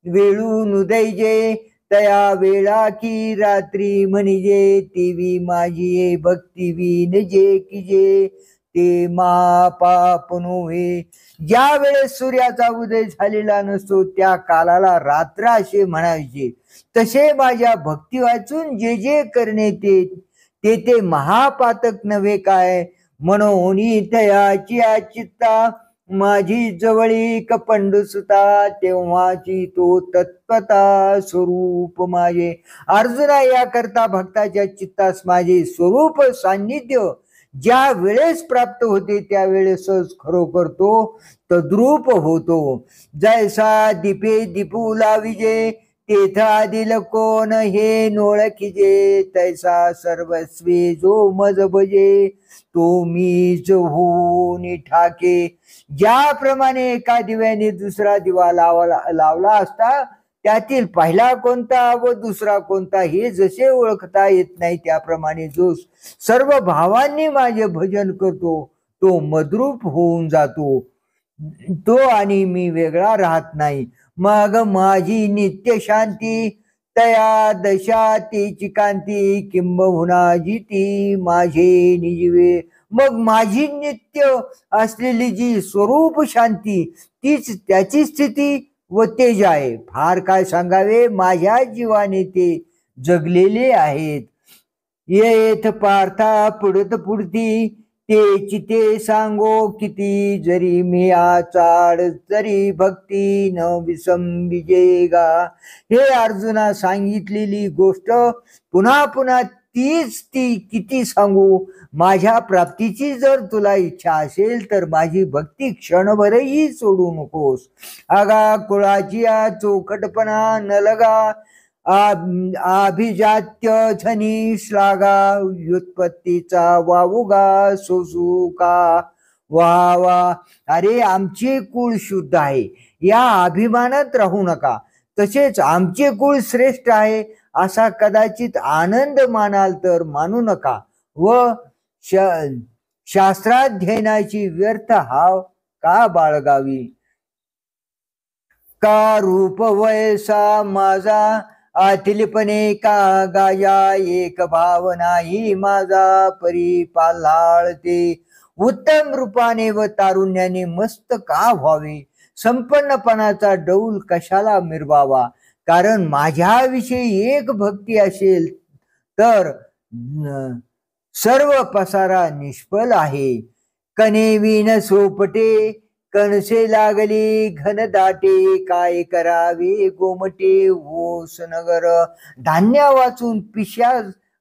वेळून उदयजे तया वेळा की रात्री म्हणजे. तीवी माझी भक्ती विनजे किजे ते महापाप नोहे. ज्या वेळेस सूर्याचा उदय झालेला नसतो त्या कालाला रात्र असे म्हणायचे. तसे माझ्या भक्ती वाचून जे जे करणे ते महापातक नव्हे काय. म्हणून तयाची चित्ता माझी जवळी कपंडुसुता तेव्हाची तो तत्वता स्वरूप माझे. अर्जुना, याकरता भक्ताच्या चित्तास माझे स्वरूप सान्निध्य ज्या वेळेस प्राप्त होते त्यावेळेसच खरोखर तो तद्रूप होतो. जैसा दीपे दिपू लाविजे तेथा दिल कोण हे नोळखिजे. तैसा सर्वस्वी जो मज भजे तो मीच होऊन ठाके. ज्याप्रमाणे एका दिव्याने दुसरा दिवा लावला असता त्यातील पहिला कोणता व दुसरा कोणता हे जसे ओळखता येत नाही, त्याप्रमाणे जो सर्व भावांनी माझे भजन करतो तो मद्रूप होऊन जातो. तो आणि मी वेगळा राहत नाही. मग माझी नित्य शांती तया दशा तीची कांती किंबहुना जिती माझे निजवे. मग माझी नित्य असलेली जी स्वरूप शांती तीच त्याची स्थिती व तेज आहे. फार काय सांगावे, माझ्या जीवाने ते जगलेले आहेत. येथ पार्था पुढत पुढती ते चिते सांगो किती. जरी मी आचाड तरी भक्ती न विसंबिजेगा. हे अर्जुना, सांगितलेली गोष्ट पुन्हा पुन्हा तीच ती किती सांगू. माझ्या प्राप्तीची जर तुला इच्छा असेल तर माझी भक्ती क्षणभरही सोडू नकोस. अगा कुळाची चोखटपणा न लगा अभिजात्य झनी श्लाघा. व्युत्पत्तीचा वावुगा सोसू का वा वा. अरे आमचे कुळ शुद्ध आहे या अभिमानात राहू नका. तसेच आमचे कुळ श्रेष्ठ आहे असा कदाचित आनंद मानाल तर मानू नका. व शास्त्राध्ययनाची व्यर्थ हाव का बाळगावी. का रूप वयसा माझा आतिलपणे का गाया एक भाव नाही माझा परी पाल्हाळते उत्तम रूपाने व तारुण्याने मस्त का व्हावे संपन्नपणाचा डौल कशाला मिरवावा कारण माझ्याविषयी एक भक्ती असेल तर सर्व पसारा निष्फल आहे कने विन सोपटे कणसे लागली घन दाटे काय करावे गोमटे ओस नगर धान्य वाचून पिशा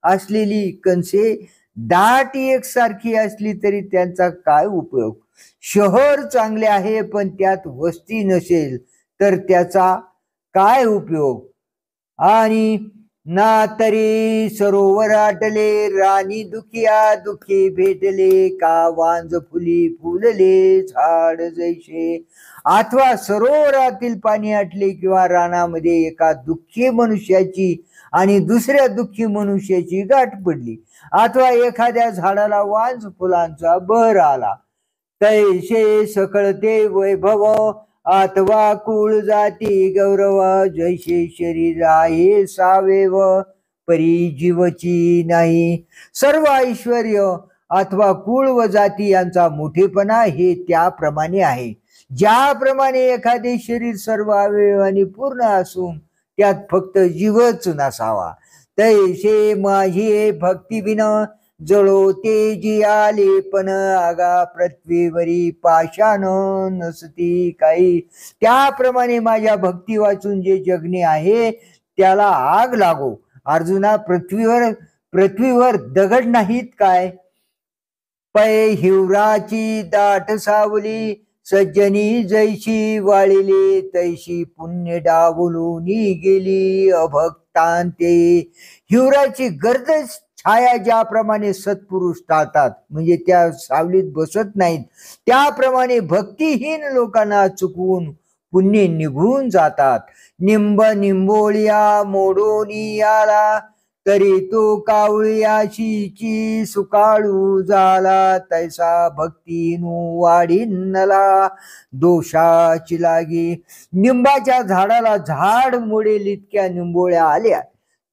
असलेली कणसे दाट एकसारखी असली तरी त्यांचा काय उपयोग शहर चांगले आहे पण त्यात वस्ती नसेल तर त्याचा काय उपयोग आणि ना तरी सरोवर आटले राणी दुखिया दुखी भेटले का वांज फुली फुलले झाड जैसे अथवा सरोवरातील पाणी आटले किंवा रानामध्ये एका दुःखी मनुष्याची आणि दुसऱ्या दुःखी मनुष्याची गाठ पडली अथवा एखाद्या झाडाला वांज फुलांचा बहर आला तैसे सकळते वैभव अथवा कुळ जाती गौरव जैसे शरीर आहे सावेव परी जीवची नाही सर्व ऐश्वर अथवा कुळ व जाती यांचा मोठेपणा हे त्याप्रमाणे आहे ज्याप्रमाणे एखादे शरीर सर्व अवयवांनी पूर्ण असून त्यात फक्त जीवच नसावा तैसे माझी भक्ती विना जळो ते जी आले पण आगा पृथ्वीवरी पाषाण नसती काही त्याप्रमाणे माझ्या भक्ती वाचून जे जगणे आहे त्याला आग लागो अर्जुना पृथ्वीवर दगड नाहीत काय पै हिवराची दाट सावली सज्जनी जैशी वाळिले तैशी पुण्य डावलून गेली अभक्तांते हिवराची गर्द छाया ज्याप्रमाणे सत्पुरुष टाळतात म्हणजे त्या सावलीत बसत नाहीत त्याप्रमाणे भक्तिहीन लोकांना चुकवून पुण्य निघून जातात निंब निंबोळ्या मोडोनी आला तरी तो कावळ्याशीची सुकाळू झाला तैसा भक्तीनु वाढीनला दोषाची लागी निंबाच्या झाडाला झाड मोडेल इतक्या निंबोळ्या आल्या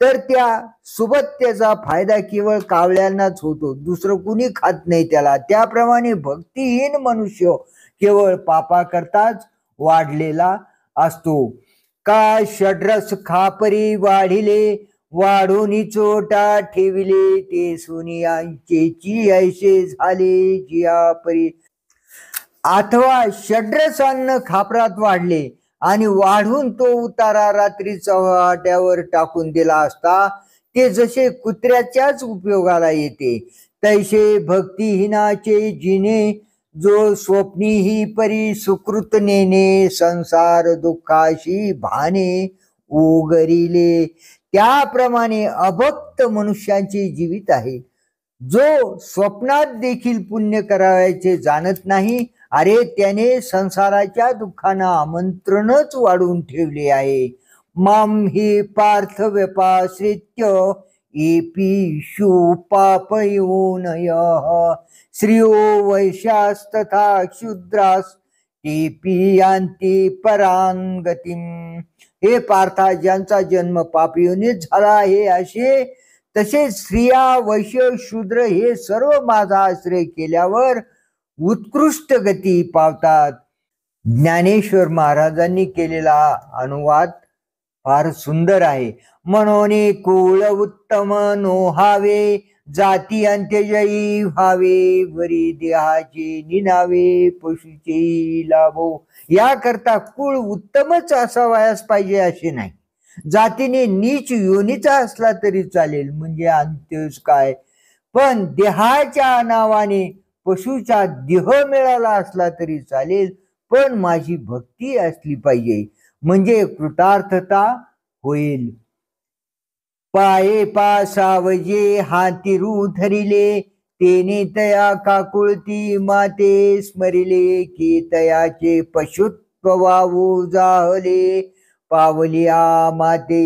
तर त्या सुबत्तेचा फायदा केवळ कावळ्यांनाच होतो दुसरं कुणी खात नाही त्याला त्याप्रमाणे भक्तिहीन मनुष्य केवळ पापा करताच वाढलेला असतो का षड्रस खापरी वाढिले वाढून चोटा ठेविले ते सोनियांचे ऐसे झाले जिया परी अथवा षड्रसान्न खापरात वाढले आणि वाढून तो उतारा रात्री चव्हाट्यावर टाकून दिला असता ते जसे कुत्र्याच्याच उपयोगाला येते तैसे भक्तिहीनाचे जिने जो स्वप्नी ही परी सुकृत नेने संसार दुःखाशी भाने उगरिले त्याप्रमाणे अभक्त मनुष्याचे जीवित आहे जो स्वप्नात देखील पुण्य करावयाचे जाणत नाही अरे त्याने संसाराच्या दुःखांना आमंत्रणच वाढवून ठेवले आहे माम ही पार्थ व्यपाश्रित्य एपीषु पापयोनय श्रियो वैश्यास्तथा क्षुद्रास तेपी यांती परांगतीम हे पार्था ज्यांचा जन्म पापयोनीत झाला आहे असे तसे स्त्रिया वैश्य शूद्र हे सर्व माझा आश्रय केल्यावर उत्कृष्ट गती पावतात ज्ञानेश्वर महाराजांनी केलेला अनुवाद फार सुंदर आहे म्हणून कुळ उत्तम नोहावे जाती अंत्यजयी व्हावे वरी देहाचे निनावे पशुचे लाभो याकरता कुळ उत्तमच असावयास पाहिजे असे नाही जातीने नीच योनीचा असला तरी चालेल म्हणजे अंत्यच काय पण देहाच्या नावाने पशुचा देह मिळाला असला तरी चालेल पण माझी भक्ती असली पाहिजे म्हणजे कृतार्थता होईल पाये पासावजे हाती रू धरिले तेने तया काकुळती माते स्मरिले की तयाचे पशुत्व वावू जाहले पावलिया माते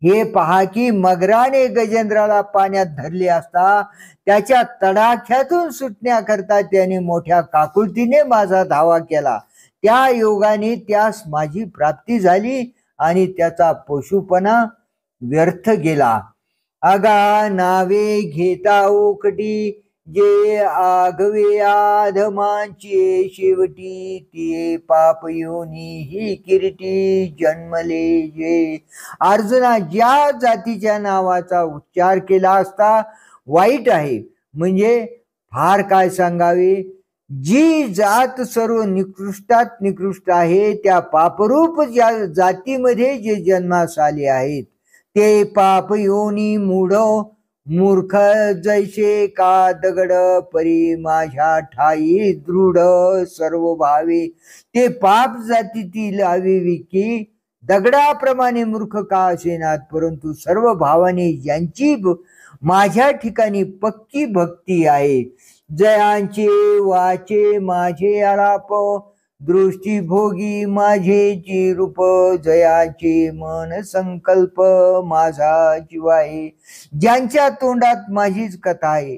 हे पहा की मगराने गजेंद्राला पाण्यात धरले असता त्याच्या तडाख्यातून सुटण्याकरता त्याने मोठ्या काकुळतीने माझा धावा केला त्या योगाने त्यास माझी प्राप्ती झाली आणि त्याचा पशुपणा व्यर्थ गेला. अगा नावे घेता ओकटी, जे आगवे आधमांचे शेवटी, ते पाप योनी ही किरीटी जन्मले जे. अर्जुना, ज्या जातीच्या नावाचा उच्चार केला असता वाईट आहे, म्हणजे फार काय सांगावे. जी जात सर्व निकृष्टात निकृष्ट आहे, त्या पापरूप ज्या जातीमध्ये जे जन्मास आले आहेत, ते पाप योनी मूढ मूर्ख जैसे का दगड, परी माझ्या ठाई दृढ सर्व भावे. ते पाप जातीतील अविवेकी दगडाप्रमाणे मूर्ख का असेनात, परंतु सर्व भावाने ज्यांची माझ्या ठिकाणी पक्की भक्ती आहे. जयांचे वाचे माझे आलाप, दृष्टी भोगी माझे रूप, जयाचे मन संकल्प माझा जीव आहे. ज्यांच्या तोंडात माझीच कथा आहे,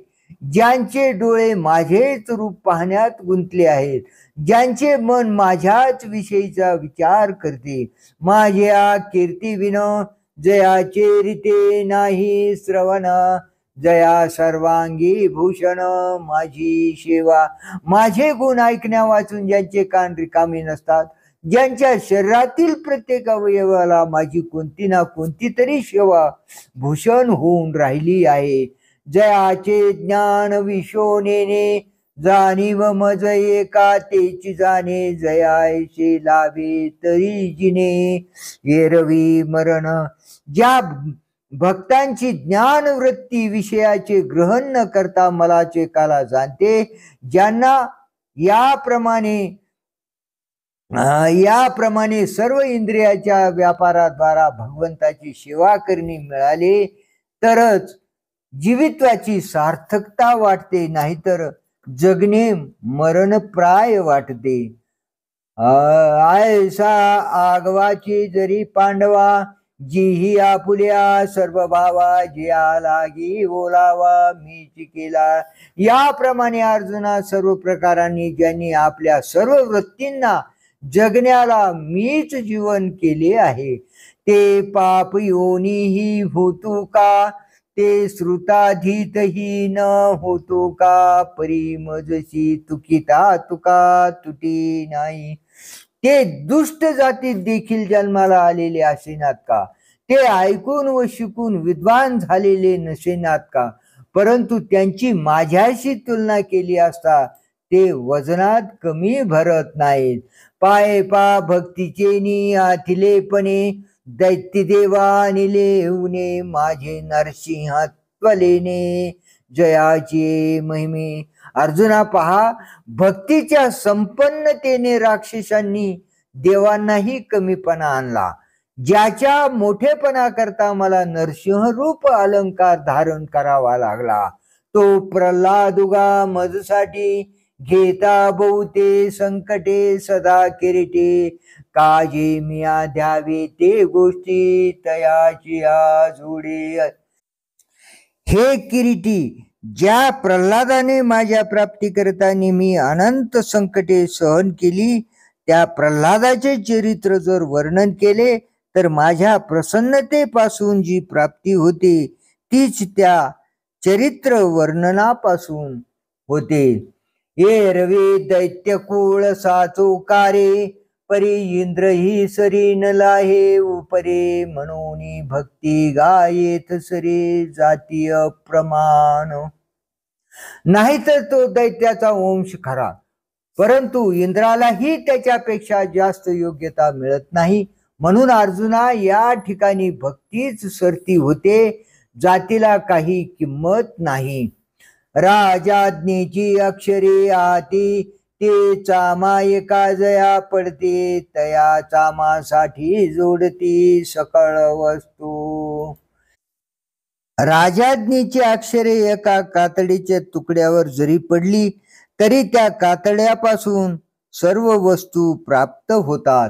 ज्यांचे डोळे माझेच रूप पाहण्यात गुंतले आहेत, ज्यांचे मन माझ्याच विषयीचा विचार करते. माझ्या कीर्ती विन जयाचे रीते नाही श्रवण, जया सर्वांगी भूषण माझी सेवा. माझे गुण ऐकण्या वाचून ज्यांचे कान रिकामी नसतात, ज्यांच्या शरीरातील प्रत्येक अवयवाला माझी कोणती ना कोणती तरी सेवा भूषण होऊन राहिली आहे. जयाचे ज्ञान विशोनेने, जाणीव मज एका तेची जाणे, जयाचे लाभे तरी जिने एरवी मरण. ज्या भक्तांची ज्ञान वृत्ती विषयाचे ग्रहण न करता मलाचे काला जाणते, ज्यांना याप्रमाणे सर्व इंद्रियाच्या व्यापाराद्वारा भगवंताची सेवा करणे मिळाले तरच जीवित्वाची सार्थकता वाटते, नाहीतर जगणे मरणप्राय वाटते. आयसा आगवाची जरी पांडवा, जीही आपुल्या सर्व भावा, जिया लागी ओलावा मीच केला. याप्रमाणे अर्जुना, सर्व प्रकारांनी ज्यांनी आपल्या सर्व वृत्तींना जगण्याला मीच जीवन केले आहे, ते पाप योनीही होतो का, ते श्रुताधीतही न होतो का, परी मजशी तुकिता तुका तुटी नाही. ते दुष्ट जातीत देखील जन्माला आलेले असेनात का, ते ऐकून व शिकून विद्वान झालेले नसेनात का, परंतु त्यांची माझ्याशी तुलना केली असता ते वजनात कमी भरत नाहीत. पाये पा भक्तीचे नि आथिलेपणे, दैत्य देवा निले उने, माझे नरसिंहत्वलेने जयाचे महिमे. अर्जुना पहा, भक्तीच्या संपन्नतेने राक्षसांनी देवांनाही कमीपणा आणला. ज्याच्या मोठेपणा करता मला नरसिंह रूप अलंकार धारण करावा लागला, तो प्रल्हादुगा मजसाठी घेता बहुते संकटे सदा किरीटे, काजे मिया द्यावे ते गोष्टी तयाची जोडे. हे किरीटी, ज्या प्रल्हादाने माझ्या प्राप्तीकरता नेहमी अनंत संकटे सहन केली, त्या प्रल्हादाचे चरित्र जर वर्णन केले तर माझ्या प्रसन्नतेपासून जी प्राप्ती होते तीच त्या चरित्र वर्णनापासून होते. एरवे दैत्यकुळ साचोकारे, परी इंद्र ही सरी न लाहे उपरे, म्हणून भक्ती गायेत सरे जातीय प्रमाण. नाहीतर तो दैत्याचा वंश खरा, परंतु इंद्रालाही त्याच्यापेक्षा जास्त योग्यता मिळत नाही. म्हणून अर्जुना, या ठिकाणी भक्तीच सरती होते, जातीला काही किंमत नाही. राजाज्ञेची अक्षरे आती, ते चामा एका जया पडते, तया चामासाठी जोडती सकळ वस्तू. राजाज्ञेची अक्षरे एका कातडीच्या तुकड्यावर जरी पडली तरी त्या कातड्यापासून सर्व वस्तू प्राप्त होतात.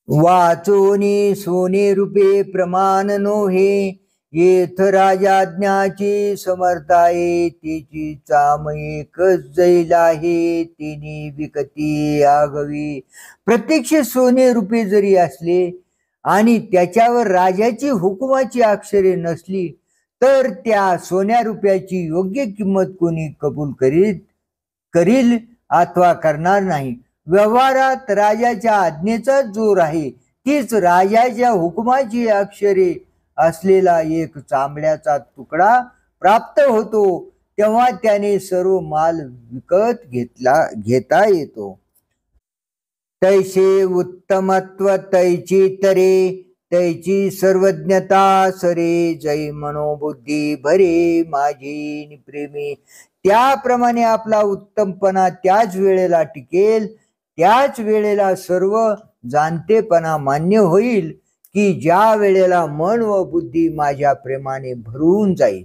वाचोनी सोने रूपे प्रमाण नोहे, येथ राजाज्ञाची समर्थाये, तिची चाम एकच जैल आहे, तिने विकती आगवी. प्रत्यक्ष सोने रूपे जरी असले आणि त्याच्यावर राजाची हुकुमाची अक्षरे नसली तर त्या सोन्या रुपयाची योग्य किंमत कोणी कबूल करील अथवा करणार नाही. व्यवहारात राजाच्या आज्ञेचा जोर आहे, तीच राजाच्या हुकुमाची अक्षरे असलेला एक चांबड्याचा तुकडा प्राप्त होतो, तेव्हा त्याने सर्व माल विकत घेता येतो. तैसे उत्तमत्व तैची तरे, तैची सर्वज्ञता सरे, जै मनोबुद्धी भरे माझी प्रेमी. त्याप्रमाणे आपला उत्तमपणा त्याच वेळेला टिकेल, त्याच वेळेला सर्व जाणतेपणा मान्य होईल की ज्या वेळेला मन व बुद्धी माझ्या प्रेमाने भरून जाईल.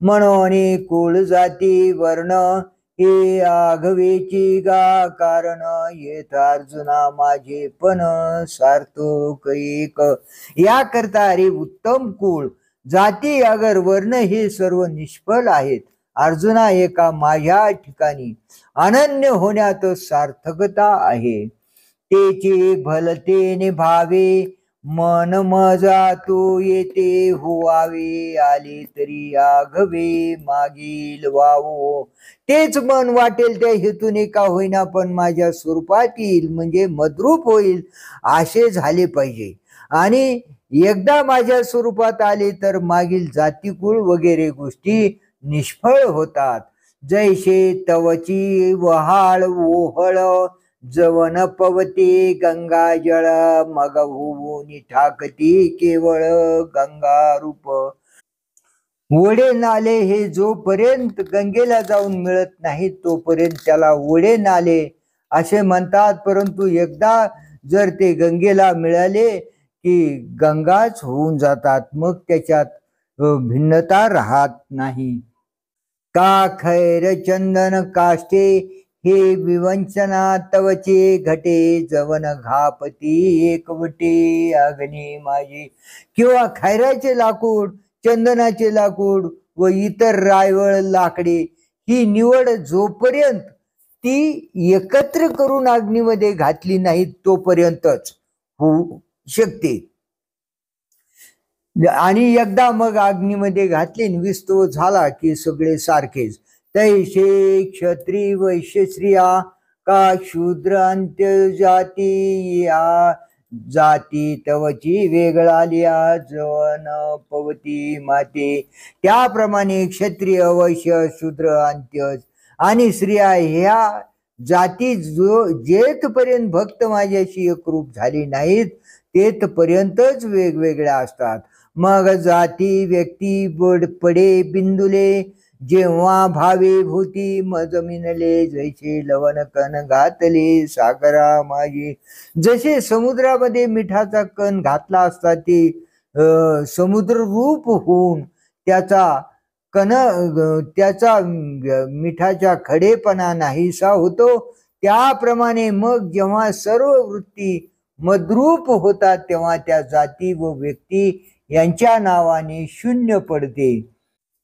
म्हणून कुळ जाती वर्ण हे आघवेची गा कारण, येत अर्जुना माझे पण सार्थक एक. याकरता अरे उत्तम कुळ जाती अगर वर्ण हे सर्व निष्फळ आहेत. अर्जुना एका माझ्या ठिकाणी अनन्य होण्यात सार्थकता आहे. तेचे भलतेने भावे मन मजा तो येते होवावे, आले तरी आघवे मागील वावो. तेच मन वाटेल त्या हेतूने का होईना पण माझ्या स्वरूपात येईल, म्हणजे मद्रूप होईल असे झाले पाहिजे. आणि एकदा माझ्या स्वरूपात आले तर मागील जातीकुळ वगैरे गोष्टी निष्फळ होतात. जैसे तवची वहाळ ओहळ, जवन पवते गंगा जळ, मग होऊन ठाकती केवळ गंगा रूप. ओढे नाले हे जोपर्यंत गंगेला जाऊन मिळत नाही तोपर्यंत त्याला ओढे नाले असे म्हणतात, परंतु एकदा जर ते गंगेला मिळाले की गंगाच होऊन जातात, मग त्याच्यात भिन्नता राहत नाही. का खैर चंदन काष्टे हे विवंचना तवचे घटे, जवन घापती एकवटे अग्नी माझी. किंवा खैराचे लाकूड, चंदनाचे लाकूड व इतर रायवळ लाकडे ही निवड जोपर्यंत ती एकत्र करून अग्नीमध्ये घातली नाही तोपर्यंतच होऊ शकते. आणि एकदा मग अग्नीमध्ये घातली विस्तव झाला की सगळे सारखेच. तैसे क्षत्रिय वैश्य स्त्रिया का शूद्र अंत्य जाती, या जाती तवची वेगळालिया जवन पवती माते. त्याप्रमाणे क्षत्रिय वैश्य शूद्र अंत्य आणि स्त्रिया ह्या जाती जेथपर्यंत भक्त माझ्याशी एकरूप झाली नाहीत तेथपर्यंतच वेगवेगळ्या असतात. मग जाती व्यक्ती पडे बिंदुले, जेव्हा भावे भूती जमिनले, जैसे लवण कण घातले सागरा माझी. जसे समुद्रामध्ये मिठाचा कण घातला असता ते समुद्र रूप होऊन त्याचा मिठाचा खडेपणा नाहीसा होतो, त्याप्रमाणे मग जेव्हा सर्व वृत्ती मद्रूप होतात तेव्हा त्या जाती व व्यक्ती यांच्या नावाने शून्य पडते.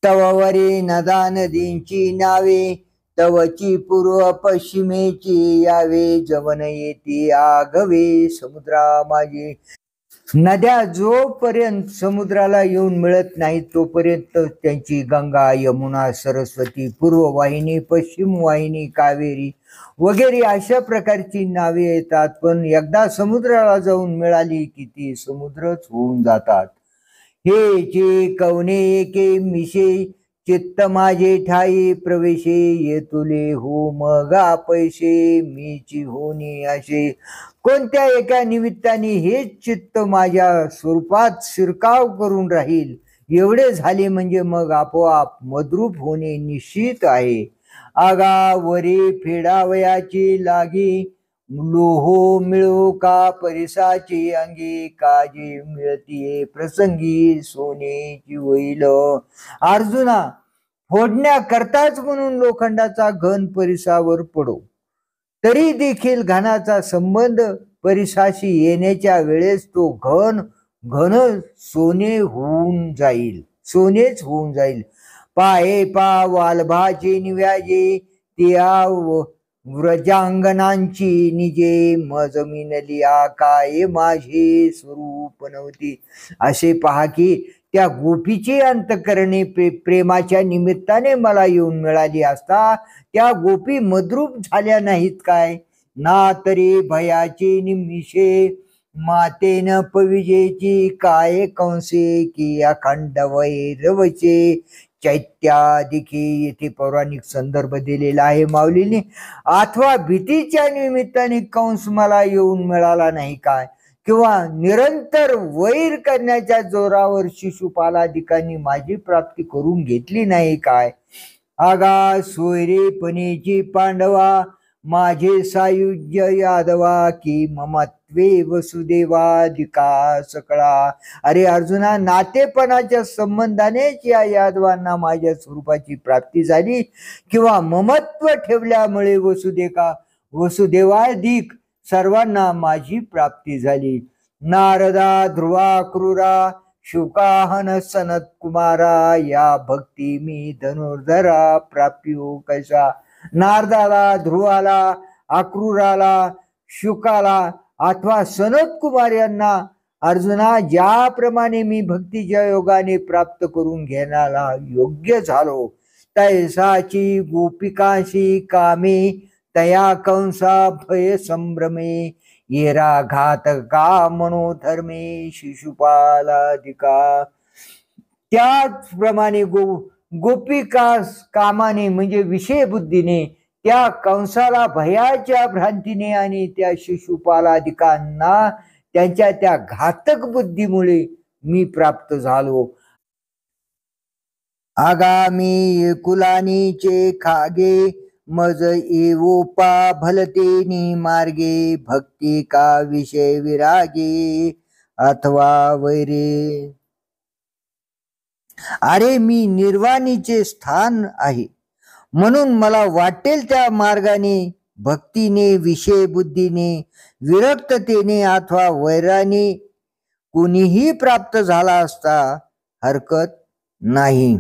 तववरे नदा नदींची नावे, तवची पूर्व पश्चिमेची यावे, जवन येते आघवे समुद्रा माझी. नद्या जोपर्यंत समुद्राला येऊन मिळत नाही तोपर्यंत त्यांची गंगा, यमुना, सरस्वती, पूर्व वाहिनी, पश्चिम वाहिनी, कावेरी वगैरे अशा प्रकारची नावे येतात. पण एकदा समुद्राला जाऊन मिळाली की ती समुद्रच होऊन जातात. हे जे कवने एके मिशे, चित्त माझे ठाई प्रवेशे, येतुले हो मगा पैसे मीची होनी असे. कोणत्या एका निमित्ताने हेच चित्त माझ्या स्वरूपात शिरकाव करून राहील, एवढे झाले म्हणजे मग आपोआप मद्रूप होणे निश्चित आहे. आगा वरे फेडावयाची लागी, लोहो मिळो का परिसाची अंगी, काजी मिळतीये प्रसंगी सोनेची होईल. अर्जुना, फोडण्याकरताच म्हणून लोखंडाचा घन परिसावर पडो, तरी देखील घनाचा संबंध परिसाशी येण्याच्या वेळेस तो घन सोने होऊन जाईल, सोनेच होऊन जाईल. पाये पा वालभाचे निव्याजे, त्या व्रजांगणांची निजे मज मिनलिया काय माझे स्वरूप नव्हती. असे पहा की त्या गोपीची अंतकरणे प्रेमाच्या निमित्ताने मला येऊन मिळाली असता त्या गोपी मद्रूप झाल्या नाहीत काय. ना तरी भयाची निमिषे मातेन पविजेची काय कंसे की अखंड वैरवचे चैत्यादिकी येथे पौराणिक संदर्भ दिलेला आहे माऊलीने. अथवा भीतीच्या निमित्ताने कंस मला येऊन मिळाला नाही काय, किंवा निरंतर वैर करण्याच्या जोरावर शिशुपालादिकांनी माझी प्राप्ती करून घेतली नाही काय. आगा सोयरेपणेची पांडवा माझे सायुज्य यादवा की ममत्वे वसुदेवादिका सकळा. अरे अर्जुना, नातेपणाच्या संबंधानेच या यादवांना माझ्या स्वरूपाची प्राप्ती झाली, किंवा ममत्व ठेवल्यामुळे वसुदेवाधिक सर्वांना माझी प्राप्ती झाली. नारदा ध्रुवा क्रूरा शुकाहन सनत कुमारा या भक्ती मी धनुर्धरा प्राप्यो कैसा. नारदाला, ध्रुवाला, अक्रूराला, शुकाला अथवा सनत कुमार यांना अर्जुना ज्याप्रमाणे मी भक्तीच्या योगाने प्राप्त करून घेण्याला योग्य झालो, तैसाची गोपिकाशी कामे तया कंसा भय संभ्रमे येरा घातका मनोधर्मे शिशुपालाधिका. त्याचप्रमाणे गोपिका कामाने म्हणजे विषय बुद्धीने त्या कंसाला भयाच्या भ्रांतीने आणि त्या शिशुपालाधिकांना त्यांच्या त्या घातक बुद्धीमुळे मी प्राप्त झालो. आगामी कुलानीचे खागे मज एवोपा भलतेनी मार्गे भक्ती का विषय विरागे अथवा वैरे. अरे मी निर्वाणीचे स्थान आहे म्हणून मला वाटेल त्या मार्गाने भक्तीने, विषय बुद्धीने, विरक्ततेने अथवा वैराने कुणीही प्राप्त झाला असता हरकत नाही.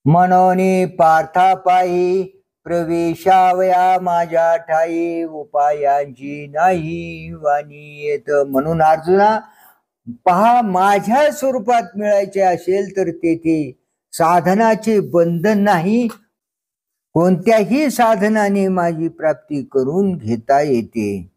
मनोने पार्थापायी प्रवेशावया माझ्या ठाई उपायांची नाही वाणी येत. म्हणून अर्जुना पहा, माझ्या स्वरूपात मिळायचे असेल तर तेथे साधनाचे बंधन नाही, कोणत्याही साधनाने माझी प्राप्ती करून घेता येते.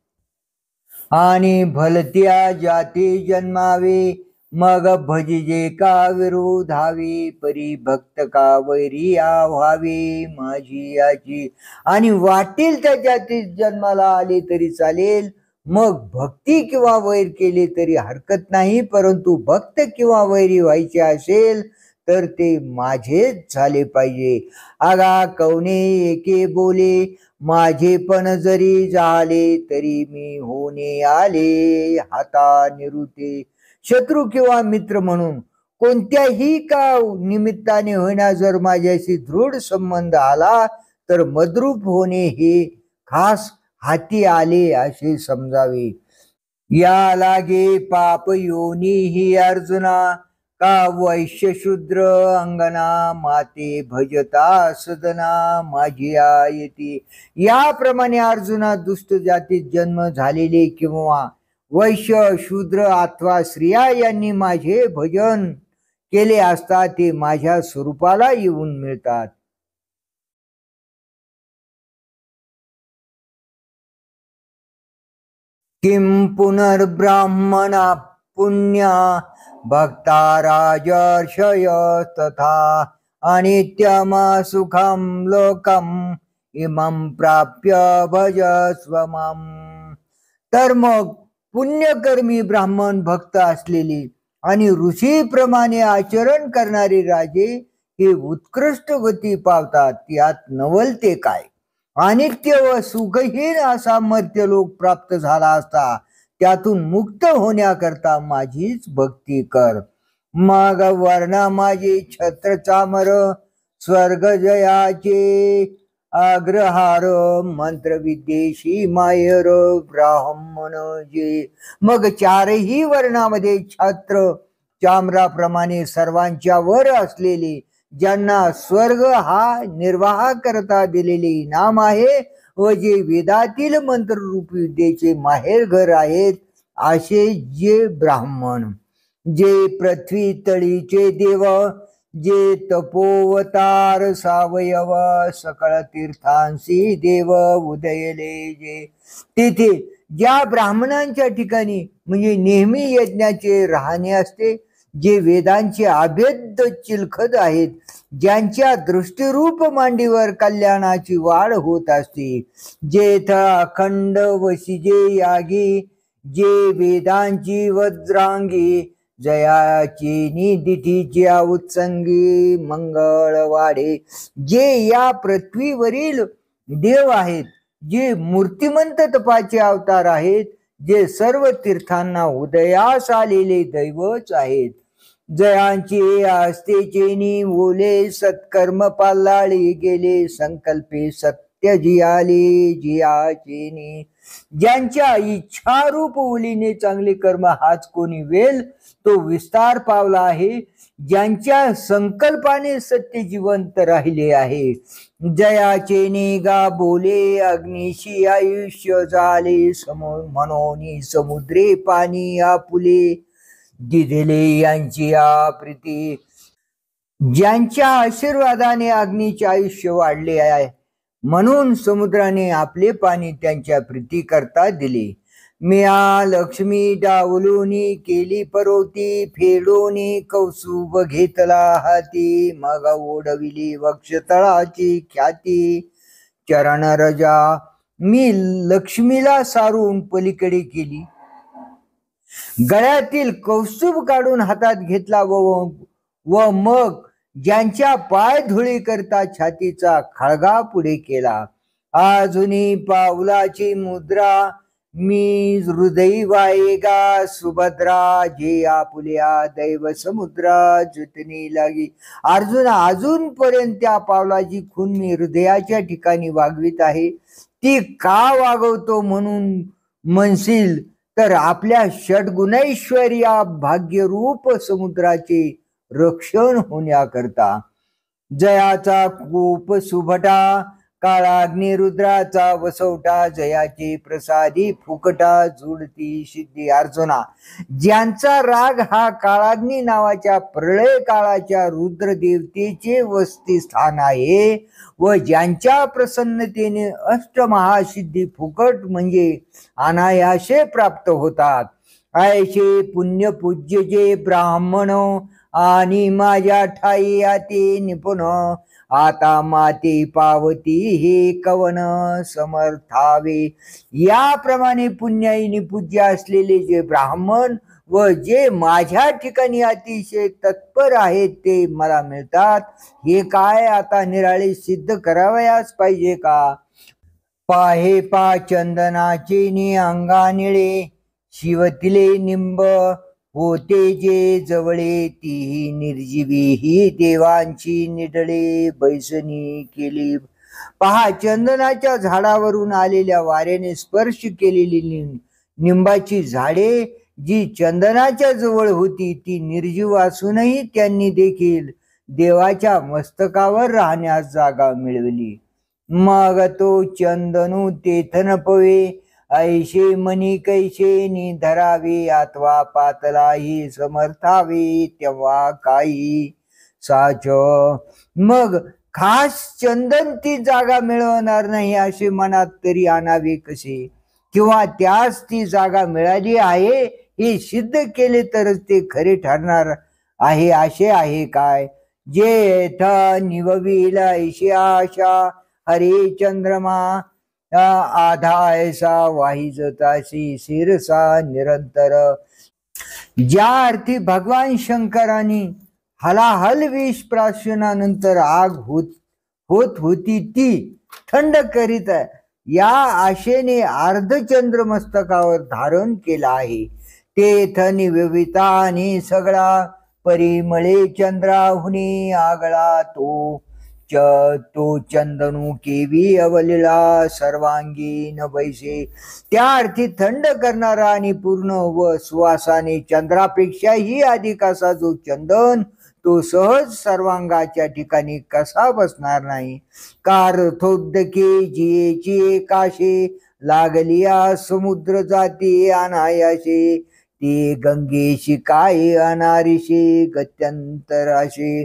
आणि भलत्या जाती जन्मावे मग भजिजे का विरोधावे परी भक्त का वैरिया व्हावे माझी याची. आणि वाटेल त्या जातीत जन्माला आले तरी चालेल, मग भक्ती किंवा वैर केले तरी हरकत नाही, परंतु भक्त किंवा वैरी व्हायचे असेल तर ते माझेच झाले पाहिजे. आगा कवने एके बोले माझे पण जरी झाले तरी मी होणे आले हाता निरुते. शत्रू किंवा मित्र म्हणून कोणत्याही का निमित्ताने होईना जर माझ्याशी दृढ संबंध आला तर मद्रूप होणे हे खास हाती आले असे समजावे. या लागे पाप योनी ही अर्जुना का वैश्य शूद्र अंगना माते भजता सदना माझी येते. याप्रमाणे अर्जुना दुष्ट जातीत जन्म झालेले किंवा वैश्य शूद्र अथवा स्त्रिया यांनी माझे भजन केले असता ते माझ्या स्वरूपाला येऊन मिळतात. किम पुनर्ब्राह्मणा पुण्या भक्ता राजर्षय तथा अनित्यम सुखम लोकम इमं प्राप्य भजस्व मम. तर मग पुण्यकर्मी ब्राह्मण भक्त असलेले आणि ऋषीप्रमाणे आचरण करणारे राजे हे उत्कृष्ट गती पावतात. यात नवलते काय. अनित्य व सुखहीन असा मर्त्यलोक प्राप्त झाला असता त्यातून मुक्त होण्याकरता माझीच भक्ती कर. मग वर्णा माझे छत्र चामर स्वर्ग जयाचे अग्रहार मंत्रविद्येशी मायर ब्राह्मण जे. मग चारही वर्णामध्ये छत्र चामराप्रमाणे सर्वांच्या वर असलेले, ज्यांना स्वर्ग हा निर्वाह करता दिलेले इनाम आहे व जे वेदातील मंत्ररूपी विद्येचे माहेरघर आहेत असे जे ब्राह्मण, जे पृथ्वी तळीचे देव, जे तपोवतार सावयव, सकळ तीर्थांसी देव उदयले जे, तेथे ज्या ब्राह्मणांच्या ठिकाणी म्हणजे नेहमी यज्ञाचे राहणे असते, जे वेदांचे अभेद्य चिलखत आहेत, ज्यांच्या दृष्टीरूप मांडीवर कल्याणाची वाढ होत असते, जेथ अखंड वशिजे यागी, जे वेदांची वज्रांगी, जयाची निदिठीच्या उत्संगी मंगळ वाढे, जे या पृथ्वीवरील देव आहेत, जे मूर्तिमंत तपाचे अवतार आहेत, जे सर्व तीर्थांना उदयास आलेले दैवच आहेत, जयांचे आस्तेचेनी ओले सत्कर्म पालाळी गेले, संकल्पे सत्य जियाले जियाचेनी, ज्यांच्या इच्छारूप ओलीने चांगले कर्म हाच कोणी वेल तो विस्तार पावला आहे, ज्यांच्या संकल्पाने सत्य जिवंत राहिले आहे, जयाचे निगा बोले अग्निशी आयुष्य झाले, मनोनी समुद्रे पाणी आपुले, दिधले यांची प्रीती, ज्यांच्या आशीर्वादाने अग्नीचे आयुष्य वाढले आहे, म्हणून समुद्राने आपले पाणी त्यांच्या प्रीती करता दिले. मिया लक्ष्मी डावलूनी केली परोती, फेडोनी कौसुब घेतला हाती, मग ओढविली वक्षतळाची ख्याती, चरण रजा मी लक्ष्मीला सारून पलीकडे केली, गळ्यातील कौस्तुभ काढून हातात घेतला व मग ज्यांच्या पाय धुळी करता छातीचा खळगा पुढे केला. अजूनी पावलाची मुद्रा मी हृदयी वायेगा सुभद्रा, जे आपुल्या दैव समुद्रा जुतनी लागी. अर्जुना, अजूनपर्यंत त्या पावलाची खून मी हृदयाच्या ठिकाणी वागवीत आहे. ती का वागवतो म्हणून म्हणशील तर आपल्या षडगुणैश्वर्या भाग्यरूप समुद्राचे रक्षण होण्याकरता. जयाचा कोप सुभटा, काळाग्नी रुद्राचा वसवटा, जयाचे प्रसादी फुकटा, जुडती सिद्धी. अर्जुना, ज्यांचा राग हा काळाग्नी नावाच्या प्रलय काळाच्या रुद्र देवतेचे वसतिस्थान आहे व ज्यांच्या प्रसन्नतेने अष्टमहासिद्धी फुकट म्हणजे अनायासे प्राप्त होतात, ऐशे पुण्य पूज्य जे ब्राह्मण आणि माझ्या ठाई आते निपुण, आता माते पावती हे कवन समर्थावे. याप्रमाणे पुण्याईनी पूज्य असलेले जे ब्राह्मण व जे माझ्या ठिकाणी अतिशय तत्पर आहेत ते मला मिळतात. हे काय आता निराळे सिद्ध करावयास पाहिजे का? पाहे पा चंदनाचे नि अंगा निळे, शिवतिले निंब होते जे जवळे, ती निर्जीवी ही देवांची निडळे बैसणी केली. पहा, चंदनाच्या झाडावरून आलेल्या वाऱ्याने स्पर्श केलेली निंबाची झाडे जी चंदनाच्या जवळ होती ती निर्जीव असूनही त्यांनी देखील देवाच्या मस्तकावर राहण्यास जागा मिळवली. मग तो चंदनू तेथन पवे, ऐशे मनी कैशे नि धरावे, अथवा पातलाही समर्थावे, तेव्हा काही साच. मग खास चंदन ती जागा मिळवणार नाही असे मनात तरी आणावे कसे? किंवा त्यास ती जागा मिळाली आहे हे सिद्ध केले तरच ते खरे ठरणार आहे असे आहे काय? जेथ निवविल ऐशी आशा, हरे चंद्रमा आधा ऐसा वाहिजतासी शिरसा निरंतर. ज्या अर्थी भगवान शंकरांनी हलाहल विष प्राशनानंतर आग होत होती ती थंड करीत या आशेने अर्धचंद्र मस्तकावर धारण केला आहे. तेथ निविता आणि सगळा परिमळे चंद्राहुनी आगळा, तो चंदनू केवी अवलिला सर्वांगी न बैसे. त्या अर्थी थंड करणारा आणि पूर्ण व सुवासाने चंद्रापेक्षाही अधिक असा जो चंदन तो सहज सर्वांगाच्या ठिकाणी कसा बसणार नाही. का रथोदके जियेची काशे, लागलिया समुद्र जाती अनायाशे, ते गंगेशी काय अनारिशे गत्यंतराशे.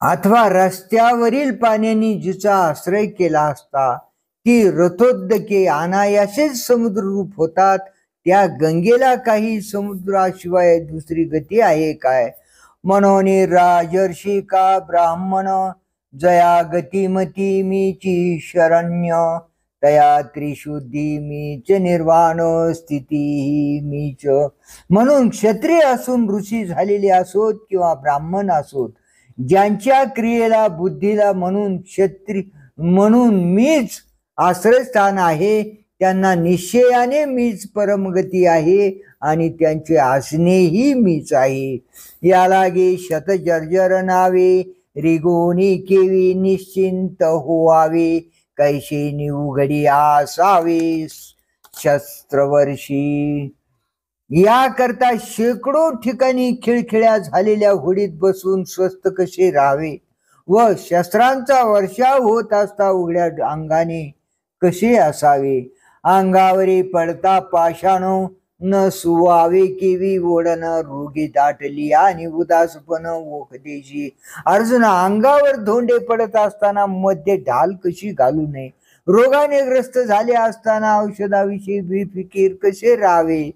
अथवा रस्त्यावरील पाण्याने जिचा आश्रय केला असता, ती रथोदके अनायासेच समुद्ररूप होतात. त्या गंगेला काही समुद्राशिवाय दुसरी गती आहे काय. म्हणून राजर्षी का ब्राह्मण, जया गतिमती मीची शरण्य, तया त्रिशुद्धी मीच निर्वाण स्थिती मीच. म्हणून क्षत्रिय असून ऋषी झालेले असोत किंवा ब्राह्मण असोत, ज्यांच्या क्रियेला बुद्धीला म्हणून मीच आश्रयस्थान आहे, त्यांना निश्चयाने मीच परमगती आहे आणि त्यांचे आसनेही मीच आहे. यालागे शतजर्जर नावे, रिगोनी केवी निश्चिंत होवावे, कैशेनी उघडी आसावे शस्त्रवर्षी. याकरता शेकडो ठिकाणी खिळखिळ्या झालेल्या होडीत बसून स्वस्थ कसे राहावे व शस्त्रांचा वर्षाव होत असता उघड्या अंगाने कसे असावे. अंगावरी पडता पाषाणो, न सुवावे केवी ओढण, रोगी दाटली आणि उदासपण ओखदेशी. अर्जुना, अंगावर धोंडे पडत असताना मध्ये ढाल कशी घालू नये. रोगाने ग्रस्त झाले असताना औषधाविषयी बेफिकीर कसे राहावे.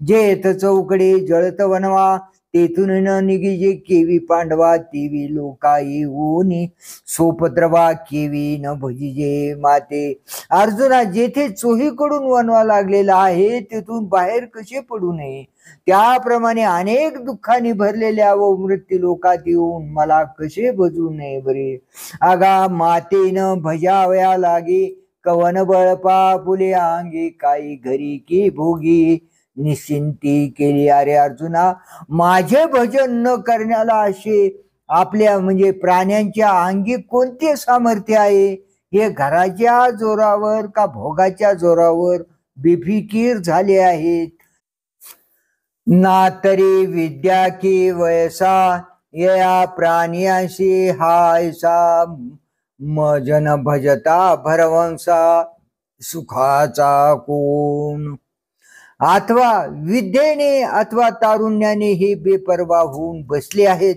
जेथ चौकडे जळत वनवा, तेथून न निघिजे केवी पांडवा, तेवी लोका येऊनी सोपद्रवा, केवी न भजिजे माते. अर्जुना, जेथे चोहीकडून वनवा लागलेला आहे, तेथून बाहेर कसे पडू नये. त्याप्रमाणे अनेक दुःखाने भरलेल्या व मृत्यू लोकात येऊन मला कसे भजू नये बरे. आगा मातेन भजावया लागे, कवन बळ पापुले अंगी, काही घरी की भोगी निश्चिंती केली. अरे अर्जुना, माझे भजन न करण्याला असे आपल्या म्हणजे प्राण्यांच्या अंगी कोणते सामर्थ्य आहे. हे घराच्या जोरावर का भोगाच्या जोरावर बेफिकीर झाले आहेत. ना तरी विद्या की वयसा, या प्राण्याशी हायसा, मजन भजता भरवंसा, सुखाचा कोण. अथवा विद्येने अथवा तारुण्याने हे बेपर्वा होऊन बसले आहेत.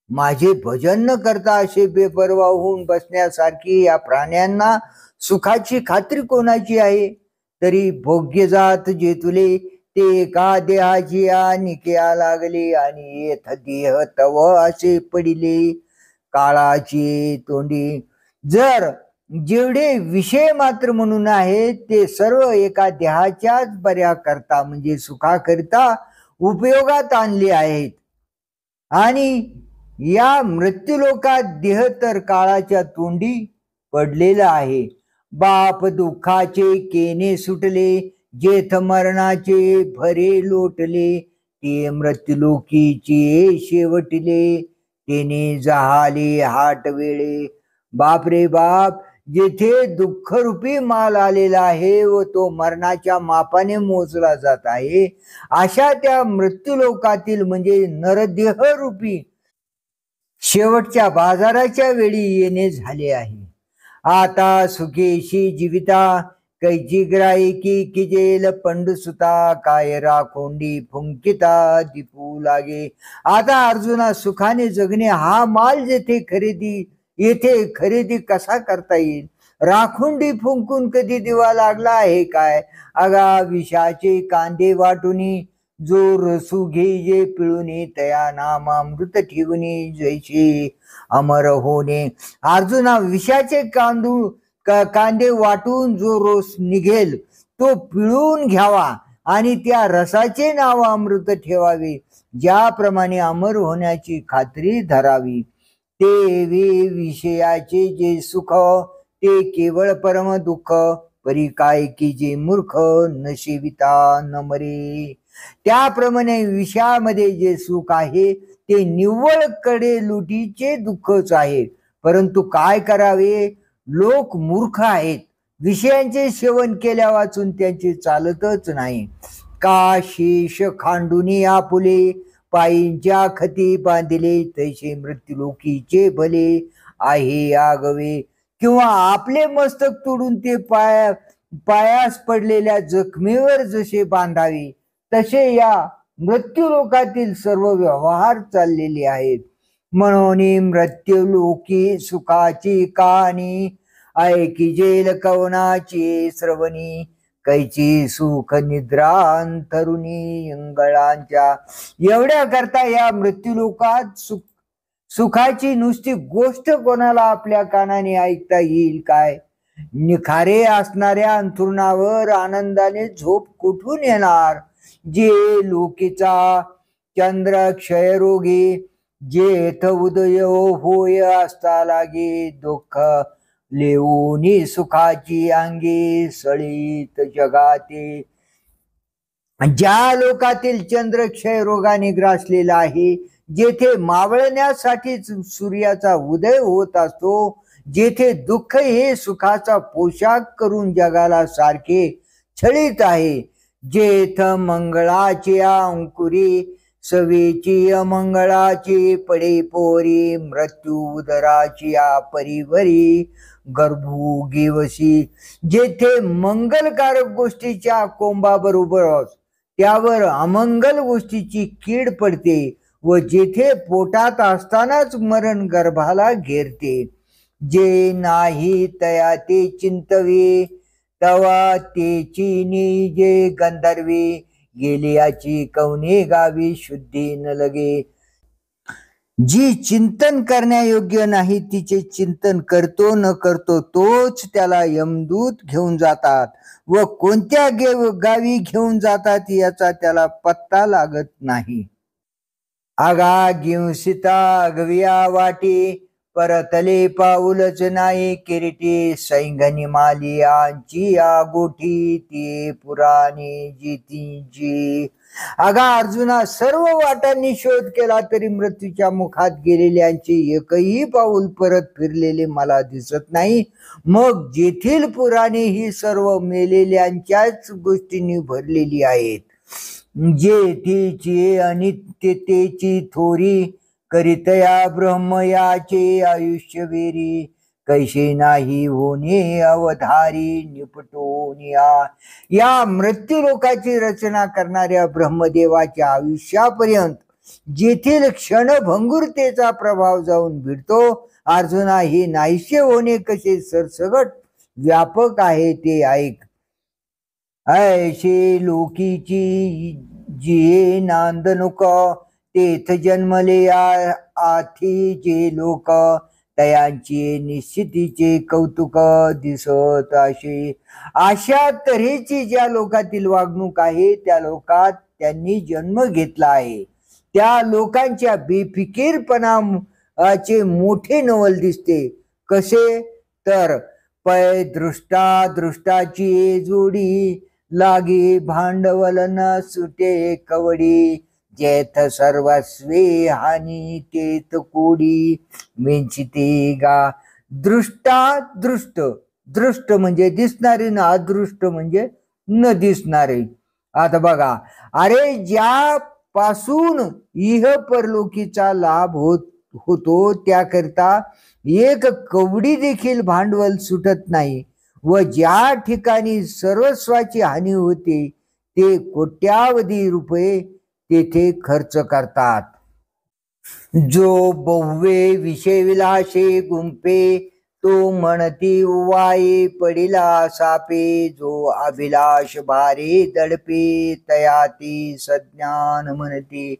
माझे भजन न करता असे बेपर्वा होऊन बसण्यासारखी या प्राण्यांना सुखाची खात्री कोणाची आहे. तरी भोग्य जात जे तुले, ते का देहाची निक्या लागले, आणि येथ देह तव असे पडिले काळाची तोंडी. जर जेवढे विषय मात्र म्हणून आहेत, ते सर्व एका देहाच्याच बऱ्या करता म्हणजे सुखाकरिता उपयोगात आणले आहेत. आणि या मृत्यूलोकात देह तर काळाच्या तोंडी पडलेला आहे. बाप दुःखाचे केने सुटले, जेथ मरणाचे भरे लोटले, ते मृत्यूलोकीचे शेवटले, तेने जहाले हाट वेळे. बाप रे बाप, जेथे दुःखरूपी माल आलेला आहे व तो मरणाच्या मापाने मोजला जात आहे, अशा त्या मृत्यूलोकातील म्हणजे नरदेह रूपी शेवटच्या बाजाराच्या वेळी येणे झाले आहे. आता सुखेशी जीविता, कैची ग्राहिकी किजेल पंडुसुता, काय राखोंडी फुंकिता दिपू लागे. आता अर्जुना, सुखाने जगणे हा माल येथे खरेदी कसा करता येईल. राखुंडी फुंकून कधी दिवा लागला आहे काय. अगा विषाचे कांदे वाटुनी, जो रसू घे जे पिळुनी, तया नामामृत ठेवणी जैसे अमर होणे. अर्जुना, विषाचे कांदे वाटून जो रस निघेल तो पिळून घ्यावा आणि त्या रसाचे नाव अमृत ठेवावे. ज्याप्रमाणे अमर होण्याची खात्री धरावी. ते विषयाचे जे सुख, ते केवळ परम दुःख, परी काय की जे मूर्ख नशिविता न मरे. त्याप्रमाणे विषयामध्ये जे सुख आहे ते निव्वळ कडे लुटीचे दुःखच आहे. परंतु काय करावे, लोक मूर्ख आहेत. विषयांचे सेवन केल्या वाचून त्यांचे चालतच नाही. का शेष खांडुनी आपुले, पायींच्या खती बांधिले तैसे मृत्यूलोकीचे भले आहे आगवे. किंवा आपले मस्तक तोडून ते पायास पडलेल्या जखमीवर जसे बांधावे तसे या मृत्यूलोकातील सर्व व्यवहार चाललेले आहेत. म्हणून मृत्यूलोकी सुखाची कहाणी ऐकिजेल कवनाची श्रवणी कैची सुख निद्रा अंतरुणी इंगळांच्या. एवढ्या करता या मृत्यूलोकात सुखाची नुसती गोष्ट कोणाला आपल्या कानाने ऐकता येईल काय? निखारे असणाऱ्या अंथरुणावर आनंदाने झोप कुठून येणार? जे लोकीचा चंद्र क्षयरोगी जेथ उदय होय असता लागे दुःख लेऊनी सुखाची अंगी सळीत जगाते. ज्या लोकातील चंद्र क्षयरोगाने ग्रासलेला आहे, जेथे मावळण्यासाठीच सूर्याचा उदय होत असतो, जेथे दुःख हे सुखाचा पोशाख करून जगाला सारखे छळीत आहे, जेथ मंगळाची अंकुरी सवेची अमंगळाची पडे पोरी मृत्यू उदराची परिवरी गर्भोगीवशी. जेथे मंगलकारक गोष्टीच्या कोंबाबरोबर त्यावर अमंगल गोष्टीची कीड पडते व जेथे पोटात असतानाच मरण गर्भाला घेरते. जे नाही तया ते चिंतवे तवा तेची जे गंधर्वे गेली याची कवने गावी शुद्धी न लगे. जी चिंतन करण्यायोग्य नाही तिचे चिंतन करतो न करतो तोच त्याला यमदूत घेऊन जातात व कोणत्या गावी घेऊन जातात याचा त्याला पत्ता लागत नाही. आगा घेऊन सीता अगविया वाटी परतले पाऊलच नाही किरीटी सैंगनी मालियांची या गोठी ती पुराणी जितींची. अगा अर्जुना, सर्व वाटांनी शोध केला तरी मृत्यूच्या मुखात गेलेल्यांचे एकही पाऊल परत फिरलेले मला दिसत नाही. मग जेथील पुराणे ही सर्व मेलेल्यांच्याच गोष्टींनी भरलेली आहेत. जेथीची अनित्यतेची थोरी करितया ब्रह्मयाचे आयुष्य वेरी कैसे नाही होणे अवधारी निपटोनिया. या मृत्यूलोकाची रचना करणाऱ्या ब्रह्मदेवाच्या आयुष्यापर्यंत जेथील क्षणभंगुरतेचा प्रभाव जाऊन भिडतो, अर्जुना हे नाहीसे होणे कसे सरसगट व्यापक आहे ते ऐक. ऐशे लोकीची जिये नांदनुक तेथ जन्मले आथी जे लोक तयांची निश्चितीचे कौतुक दिसत असे. अशा तऱ्हेची ज्या लोकातील वागणूक आहे त्या लोकात त्यांनी जन्म घेतला आहे त्या लोकांच्या बेफिकीरपणाचे मोठे नवल दिसते. कसे तर पै दृष्टाची जोडी लागे भांडवल न सुटे कवडी जेथ सर्वस्वे हानी तेथ कोडी मेंचिते गा. दृष्ट म्हणजे दिसणारे ना अदृष्ट म्हणजे न दिसणारे. आता बघा, अरे ज्यापासून इह परलोकीचा लाभ होतो त्याकरता एक कवडी देखील भांडवल सुटत नाही व ज्या ठिकाणी सर्वस्वाची हानी होते ते कोट्यावधी रुपये तेथे खर्च करतात. जो बहुवे विषय विलासे गुंपे तो म्हणती वाये पडिला सापे. जो अभिलाष भारे दडपे तयाती सज्ञान म्हणते.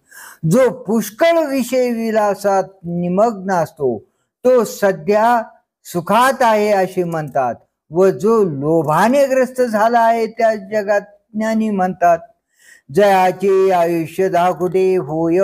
जो पुष्कळ विषय विलासात निमग्न असतो तो सध्या सुखात आहे असे म्हणतात व जो लोभाने ग्रस्त झाला आहे त्या जगात ज्ञानी म्हणतात. जयाचे आयुष्य दाखुटे होय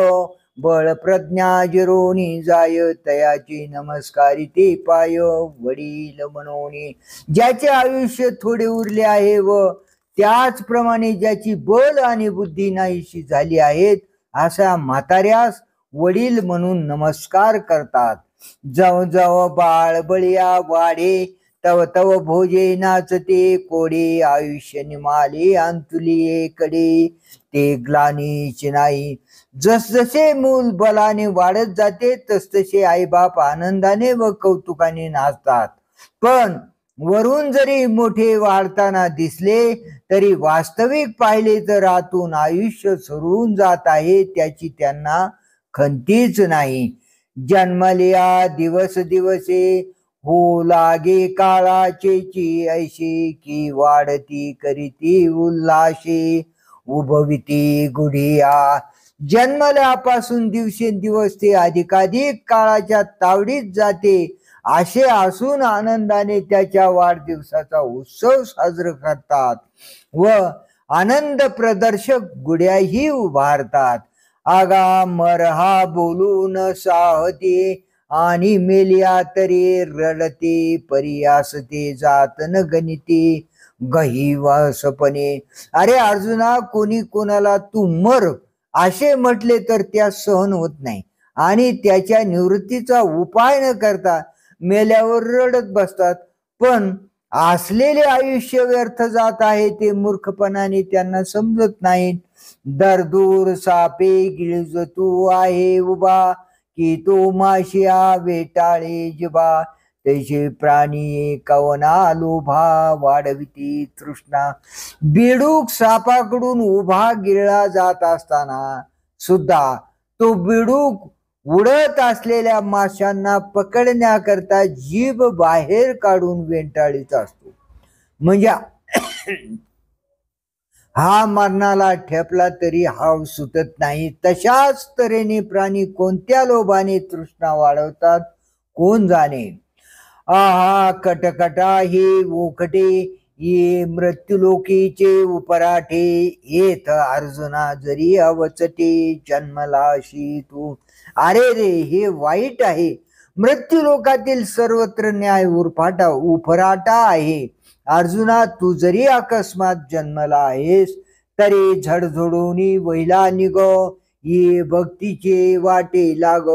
बळ प्रज्ञा जिरोनी जाय तयाची नमस्कारी ते पाय वडील मनोनी. ज्याचे आयुष्य थोडे उरले आहे व त्याचप्रमाणे ज्याची बल आणि बुद्धी नाहीशी झाली आहेत अशा म्हाताऱ्यास वडील म्हणून नमस्कार करतात. जाऊ जाऊ बाळ बळिया वाढे तव तव भोजे नाचते कोडे, आयुष्य निमाले अंतुली कडे, ते ग्लानीच नाही. जसजसे मूल बलाने वाढत जाते तसतसे आईबाप आनंदाने व कौतुकाने नाचतात. पण वरून जरी मोठे वाढताना दिसले तरी वास्तविक पाहिले तर आतून आयुष्य सरून जात आहे त्याची त्यांना खंतीच नाही. जन्मलिया दिवस दिवसे हो लागे काळाचे ऐशी, की वाढती करीती उल्हाशे उभविती गुढिया. जन्मल्यापासून दिवसेंदिवस ते अधिकाधिक काळाच्या तावडीत जाते. असे असून आनंदाने त्याच्या वाढदिवसाचा उत्सव साजरा करतात व आनंद प्रदर्शक गुढ्याही उभारतात. आगा मरहा बोलून साहते, आणि मेलिया तरी रडते, परियासते जात न गणिते गहिवासपणे. अरे अर्जुना, कोणी कोणाला तू मर असे म्हटले तर त्या सहन होत नाही आणि त्याच्या निवृत्तीचा उपाय न करता मेल्यावर रडत बसतात. पण असलेले आयुष्य व्यर्थ जात आहे ते मूर्खपणाने त्यांना समजत नाही. दरदूर सापे गिळज तू आहे उभा, की तो माशिया वेटाळे जिबा. तैसे प्राणी कवना लोभा वाढविती तृष्णा. बेडूक सापाकडून उभा गिळला जात असताना सुद्धा तो बेडूक उडत असलेल्या माशांना पकडण्याकरता जीभ बाहेर काढून वेंटाळीत असतो. म्हणजे हा मरणाला ठेपला तरी हाव सुटत नाही. तशाच तऱ्हेने प्राणी कोणत्या लोभाने तृष्णा वाढवतात कोण जाणे. आहा कटकटा हे ओखटे ये मृत्यूलोकीचे उपराठे, येथ अर्जुना जरी अवचटे जन्मलाशी तू. अरे रे, हे वाईट आहे. मृत्यूलोकातील सर्वत्र न्याय उपराटा आहे. अर्जुना, तू जरी अकस्मात जन्मला आहेस तरी झडझडूनी वहिला निघ, ये भक्तीचे वाटे लाग,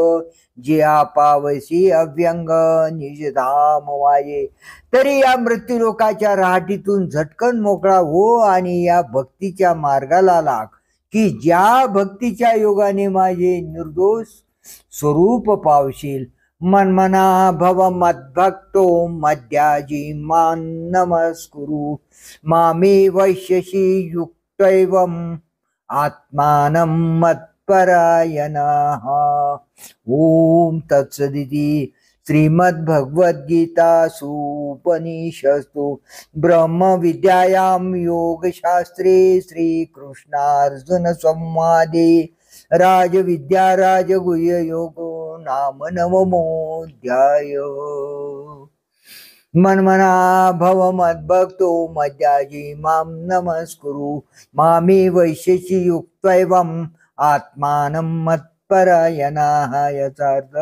जे आपावसी अव्यंग निजधाम वाये. तरी या मृत्यूलोकाच्या रहाटीतून झटकन मोकळा हो आणि या भक्तीच्या मार्गाला लाग, की ज्या भक्तीच्या योगाने माझे निर्दोष स्वरूप पावशील. मनमना भव मद्भक्तो मद्याजी मान नमस्कुरु, मामे वैश्यशी युक्तैवम आत्मानं मत्परायणः. ओम तत्सदिति. श्रीमद्भगवद्गीतासु उपनिषत्सु ब्रह्मविद्यायां योगशास्त्रे श्रीकृष्णार्जुन संवादे राजविद्या राजगुह्य योगो नाम नवमोऽध्याय. मनमना भव मद्भक्तो मद्याजी मां नमस्कुरु, मामे वैश्यसी युक्तैवम आत्मानं मत्परायणः. याचा अर्थ,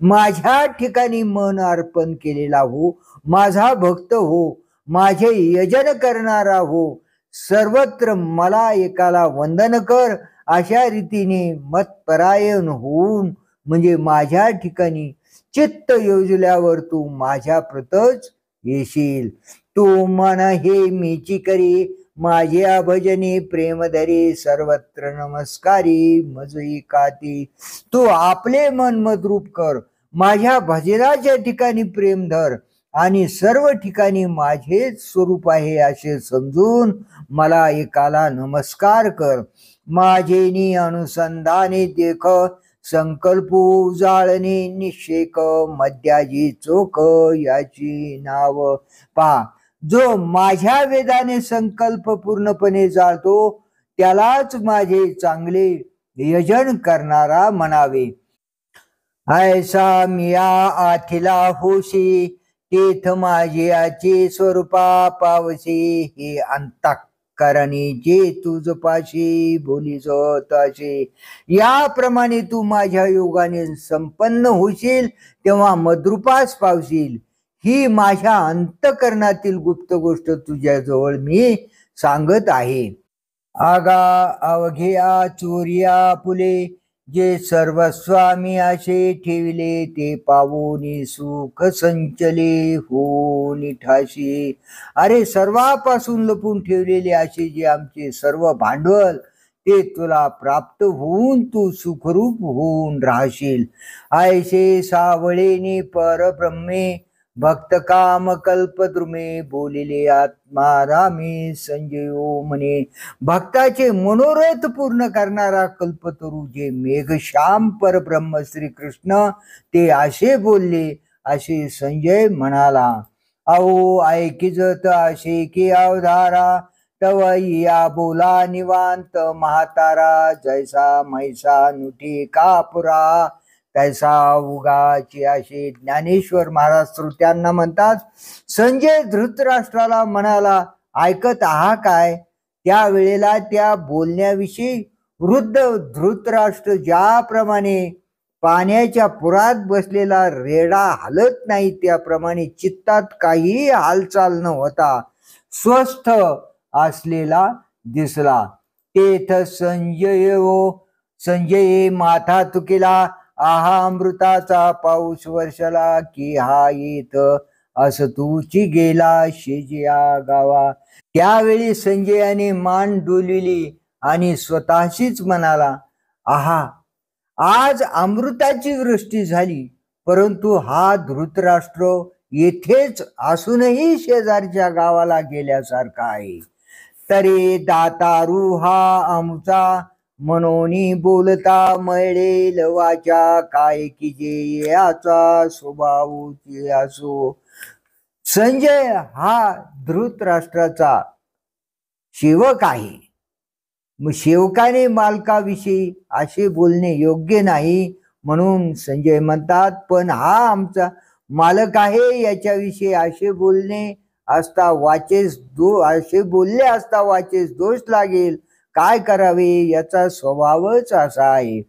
माझ्या ठिकाणी मन अर्पण केलेला हो, माझा भक्त हो, माझे यजन करणारा हो, सर्वत्र मला एकाला वंदन कर. अशा रीतीने मतपरायण होऊन म्हणजे माझ्या ठिकाणी चित्त योजल्यावर तू माझ्या प्रतच येशील. तू मन हे मीची करी, माझ्या भजनी प्रेम धरी, सर्वत्र नमस्कारी मजई काती. तू आपले मन मद्रूप कर, माझ्या भजनाच्या ठिकाणी प्रेम धर आणि सर्व ठिकाणी माझेच स्वरूप आहे असे समजून मला एकाला नमस्कार कर. माझेनी अनुसंधाने देख, संकल्पू जाळणे निषेक, मद्याजी चोख याची नाव पा. जो माझ्या वेदाने संकल्प पूर्णपणे जाळतो त्यालाच माझे चांगले यजन करणारा म्हणावे. ऐसा मिया आथिला होशी, तेथ माझे आचे स्वरूपा पावशी. हे अंतःकरणी जे तुझ पाशी बोली ताशे. याप्रमाणे तू माझ्या योगाने संपन्न होशील तेव्हा मद्रूपास पावशील. ही माझ्या अंतःकरणातील गुप्त गोष्ट तुझ्याजवळ मी सांगत आहे. आगा अवघ्या चोरिया फुले, जे सर्वस्वामी असे ठेविले ते पावोनी सुख संचले होनी ठाशी. अरे सर्वापासून लपून ठेवलेले असे जे आमचे सर्व भांडवल ते तुला प्राप्त होऊन तू सुखरूप होऊन राहशील. ऐसे सावळेने परब्रह्मे भक्त काम कल्पद्रुमे बोलिले आत्मारामे संजयो म्हणे. भक्ताचे मनोरथ पूर्ण करणारा कल्पतरू जे मेघश्याम परब्रह्म श्री कृष्ण ते असे बोलले असे संजय म्हणाला. अहो ऐकिजत असे की अवधारा तव या बोला निवांत महातारा. जैसा म्हैसा नुठी कापुरा तैसा उगाची असे ज्ञानेश्वर महाराज श्रोत्यांना म्हणतात. संजय धृतराष्ट्राला म्हणाला, ऐकत आहा काय? त्यावेळेला त्या बोलण्याविषयी वृद्ध धृतराष्ट्र ज्याप्रमाणे पाण्याच्या पुरात बसलेला रेडा हलत नाही त्याप्रमाणे चित्तात काहीही हालचाल न होता स्वस्थ असलेला दिसला. तेथ संजय माथा तुकिला. आहा अमृताचा पाऊस वर्षला की हा येत असतूची गेला शेजिया गावा. त्यावेळी संजयाने मान डोलिली आणि स्वतःशीच म्हणाला, आहा आज अमृताची वृष्टी झाली. परंतु हा धृतराष्ट्र येथेच असूनही शेजारच्या गावाला गेल्यासारखा आहे. तरी दातारू हा आमचा मनोनी बोलता मळेल वाचा. काय की जे याचा स्वभाव असो. संजय हा धृतराष्ट्राचा सेवक आहे. मग सेवकाने मालकाविषयी असे बोलणे योग्य नाही म्हणून संजय म्हणतात, पण हा आमचा मालक आहे याच्याविषयी असे बोलणे असता वाचेस असे बोलले असता वाचेस दोष लागेल. काय करावे याचा स्वभावच असा आहे.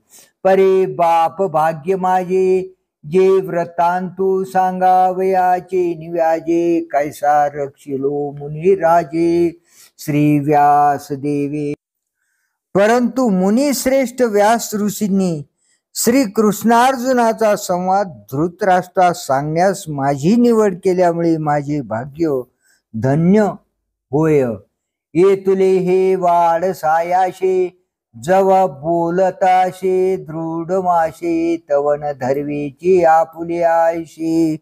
परे बाप भाग्य माझे जे व्रतांतू सांगावयाचे निव्याजे. कैसा रक्षिलो मुनी राजे श्री व्यास देवे. परंतु मुनिश्रेष्ठ व्यास ऋषींनी श्री कृष्णार्जुनाचा संवाद धृतराष्ट्रास सांगण्यास माझी निवड केल्यामुळे माझे भाग्य धन्य होय. ये तुले हे वाड सायाशे जव बोलताशे दृढ माशे तवन धर्वेची आपुले आयशे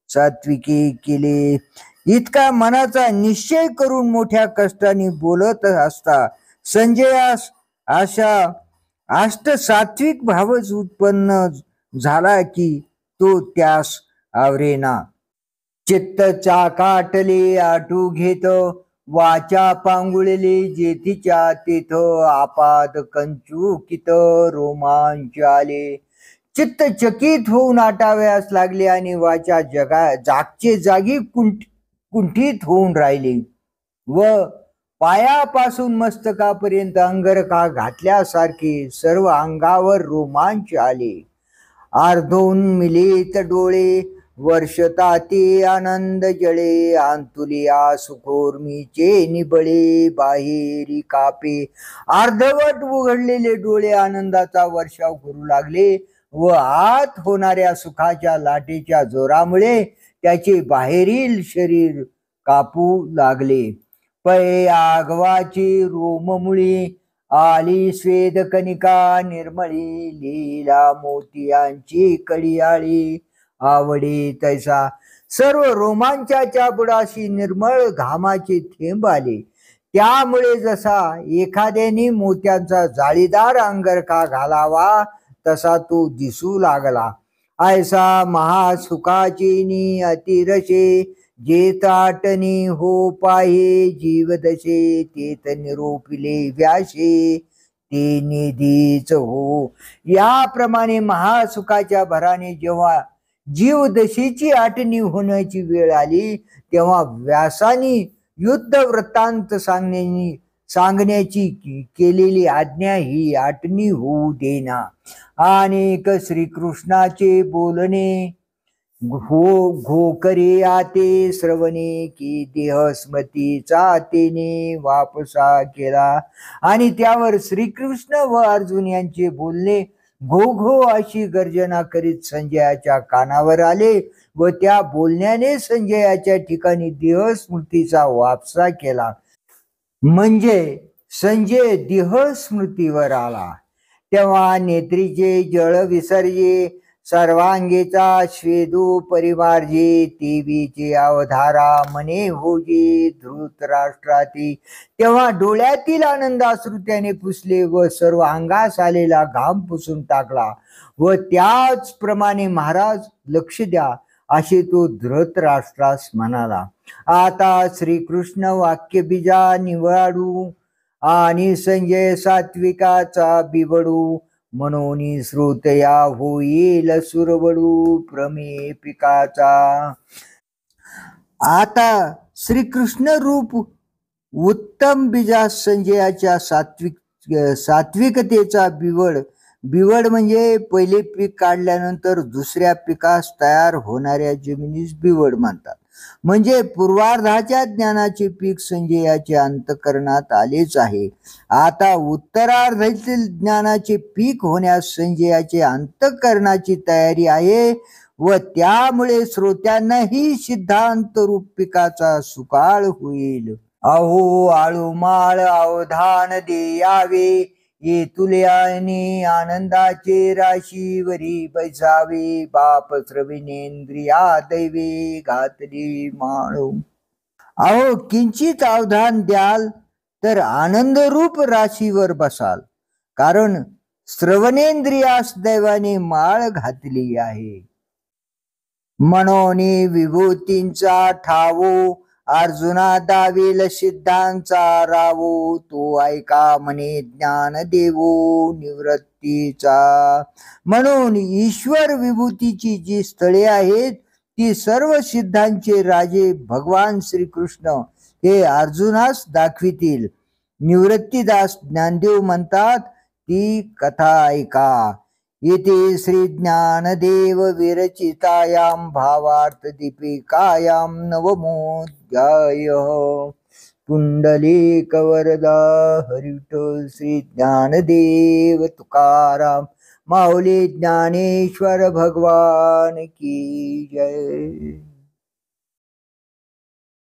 सात्विकी केले. इतका मनाचा निश्चय करून मोठ्या कष्टाने बोलत असता संजयास अशा अष्ट सात्विक भावच उत्पन्न झाला की तो त्यास आवरेना. चित्त चाकाटले आटू घेत वाचा पांगुळले जेथीच्या तेथ आपाद कंचुकित रोमांच आले. चित्त चकित होऊन आटाव्यास लागले आणि वाचा जागचे जागी कुंठित होऊन राहिले व पायापासून मस्तकापर्यंत अंगरखा घातल्यासारखे सर्व अंगावर रोमांच आले. अर्धोन मिलित डोळे वर्षताती आनंद जळे. आंतुलिया सुखोर्मीचे निबळे बाहेरी कापे. अर्धवट उघडलेले डोळे आनंदाचा वर्षाव करू लागले व आत होणाऱ्या सुखाच्या लाटेच्या जोरामुळे त्याचे बाहेरील शरीर कापू लागले. पै आगवाची रोममुळी आली स्वेद कनिका निर्मळी. लीला मोतियांची कडियाळी आवडे तैसा. सर्व रोमांचाच्या बुडाशी निर्मळ घामाचे थेंब आले. त्यामुळे जसा एखाद्याने मोत्यांचा जाळीदार अंगरखा घालावा तसा तो दिसू लागला. ऐसा महासुखाची अतिरशे जे ताटणी हो पाहे जीवदशे. तेत निरोपिले व्याशे ते निधीच हो. याप्रमाणे महासुखाच्या भराने जेव्हा जीवदशेची आटणी होण्याची वेळ आली तेव्हा व्यासानी युद्ध वृत्तांत सांगण्याची केलेली आज्ञा ही आटणी होऊ देना. अनेक श्रीकृष्णाचे बोलणे घोकरे आते श्रवणे की देह स्मतीचा तेने वापसा केला. आणि त्यावर श्रीकृष्ण व अर्जुन यांचे बोलणे घो घो अशी गर्जना करीत संजयाच्या कानावर आले व त्या बोलण्याने संजयाच्या ठिकाणी देहस्मृतीचा वापसा केला. म्हणजे संजय देहस्मृतीवर आला. तेव्हा नेत्रीचे जळ विसर्जे, सर्वांगीचा श्वेदू परिमार्जे, देवीचे अवधारा मने होजे धृतराष्ट्राती. तेव्हा डोळ्यातील आनंदाश्रू त्याने पुसले व सर्व अंगास आलेला घाम पुसून टाकला व त्याचप्रमाणे महाराज लक्ष द्या असे तो धृतराष्ट्रास म्हणाला. आता श्रीकृष्ण वाक्यबीजा निवडू आणि संजय सात्विकाचा बिबडू, म्हणून श्रोतया होईल सुरवडू प्रमे पिकाचा. आता श्रीकृष्ण रूप उत्तम बीजा संजयाच्या सात्विकतेचा बिवड म्हणजे पहिले पीक काढल्यानंतर दुसऱ्या पिकास तयार होणाऱ्या जमिनीस बिवड म्हणतात. म्हणजे पूर्वार्धाच्या ज्ञानाचे पीक संजयाच्या अंतःकरणात आलेच आहे. आता उत्तरार्धातील ज्ञानाचे पीक होण्यास संजयाचे अंतःकरणाची तयारी आहे व त्यामुळे श्रोत्यांनाही सिद्धांत रूप पिकाचा सुकाळ होईल. अहो आळूमाळ अवधान देयावे, ये तुल्याने आनंदाचे राशीवरी बैसावे, बाप श्रविनेंद्रिया दैवे घातली माळू. अहो किंचित अवधान द्याल तर आनंदरूप राशीवर बसाल, कारण श्रवणेंद्रियास दैवाने माळ घातली आहे. म्हणून विभूतींचा ठावो, अर्जुना दावेल सिद्धांचा रावो, तो ऐका म्हणे ज्ञान देवो निवृत्तीचा. म्हणून ईश्वर विभूतीची जी स्थळे आहेत ती सर्व सिद्धांचे राजे भगवान श्रीकृष्ण हे अर्जुनास दाखवितील. निवृत्तीदास ज्ञानदेव म्हणतात ती कथा ऐका. येथे श्री ज्ञानदेव विरचितायाम भावार्थ दीपिकायाम नवमोऽध्याय. पुंडलिक वरदा हरिविठ्ठल श्री ज्ञानदेव तुकाराम माऊली ज्ञानेश्वर भगवान की जय.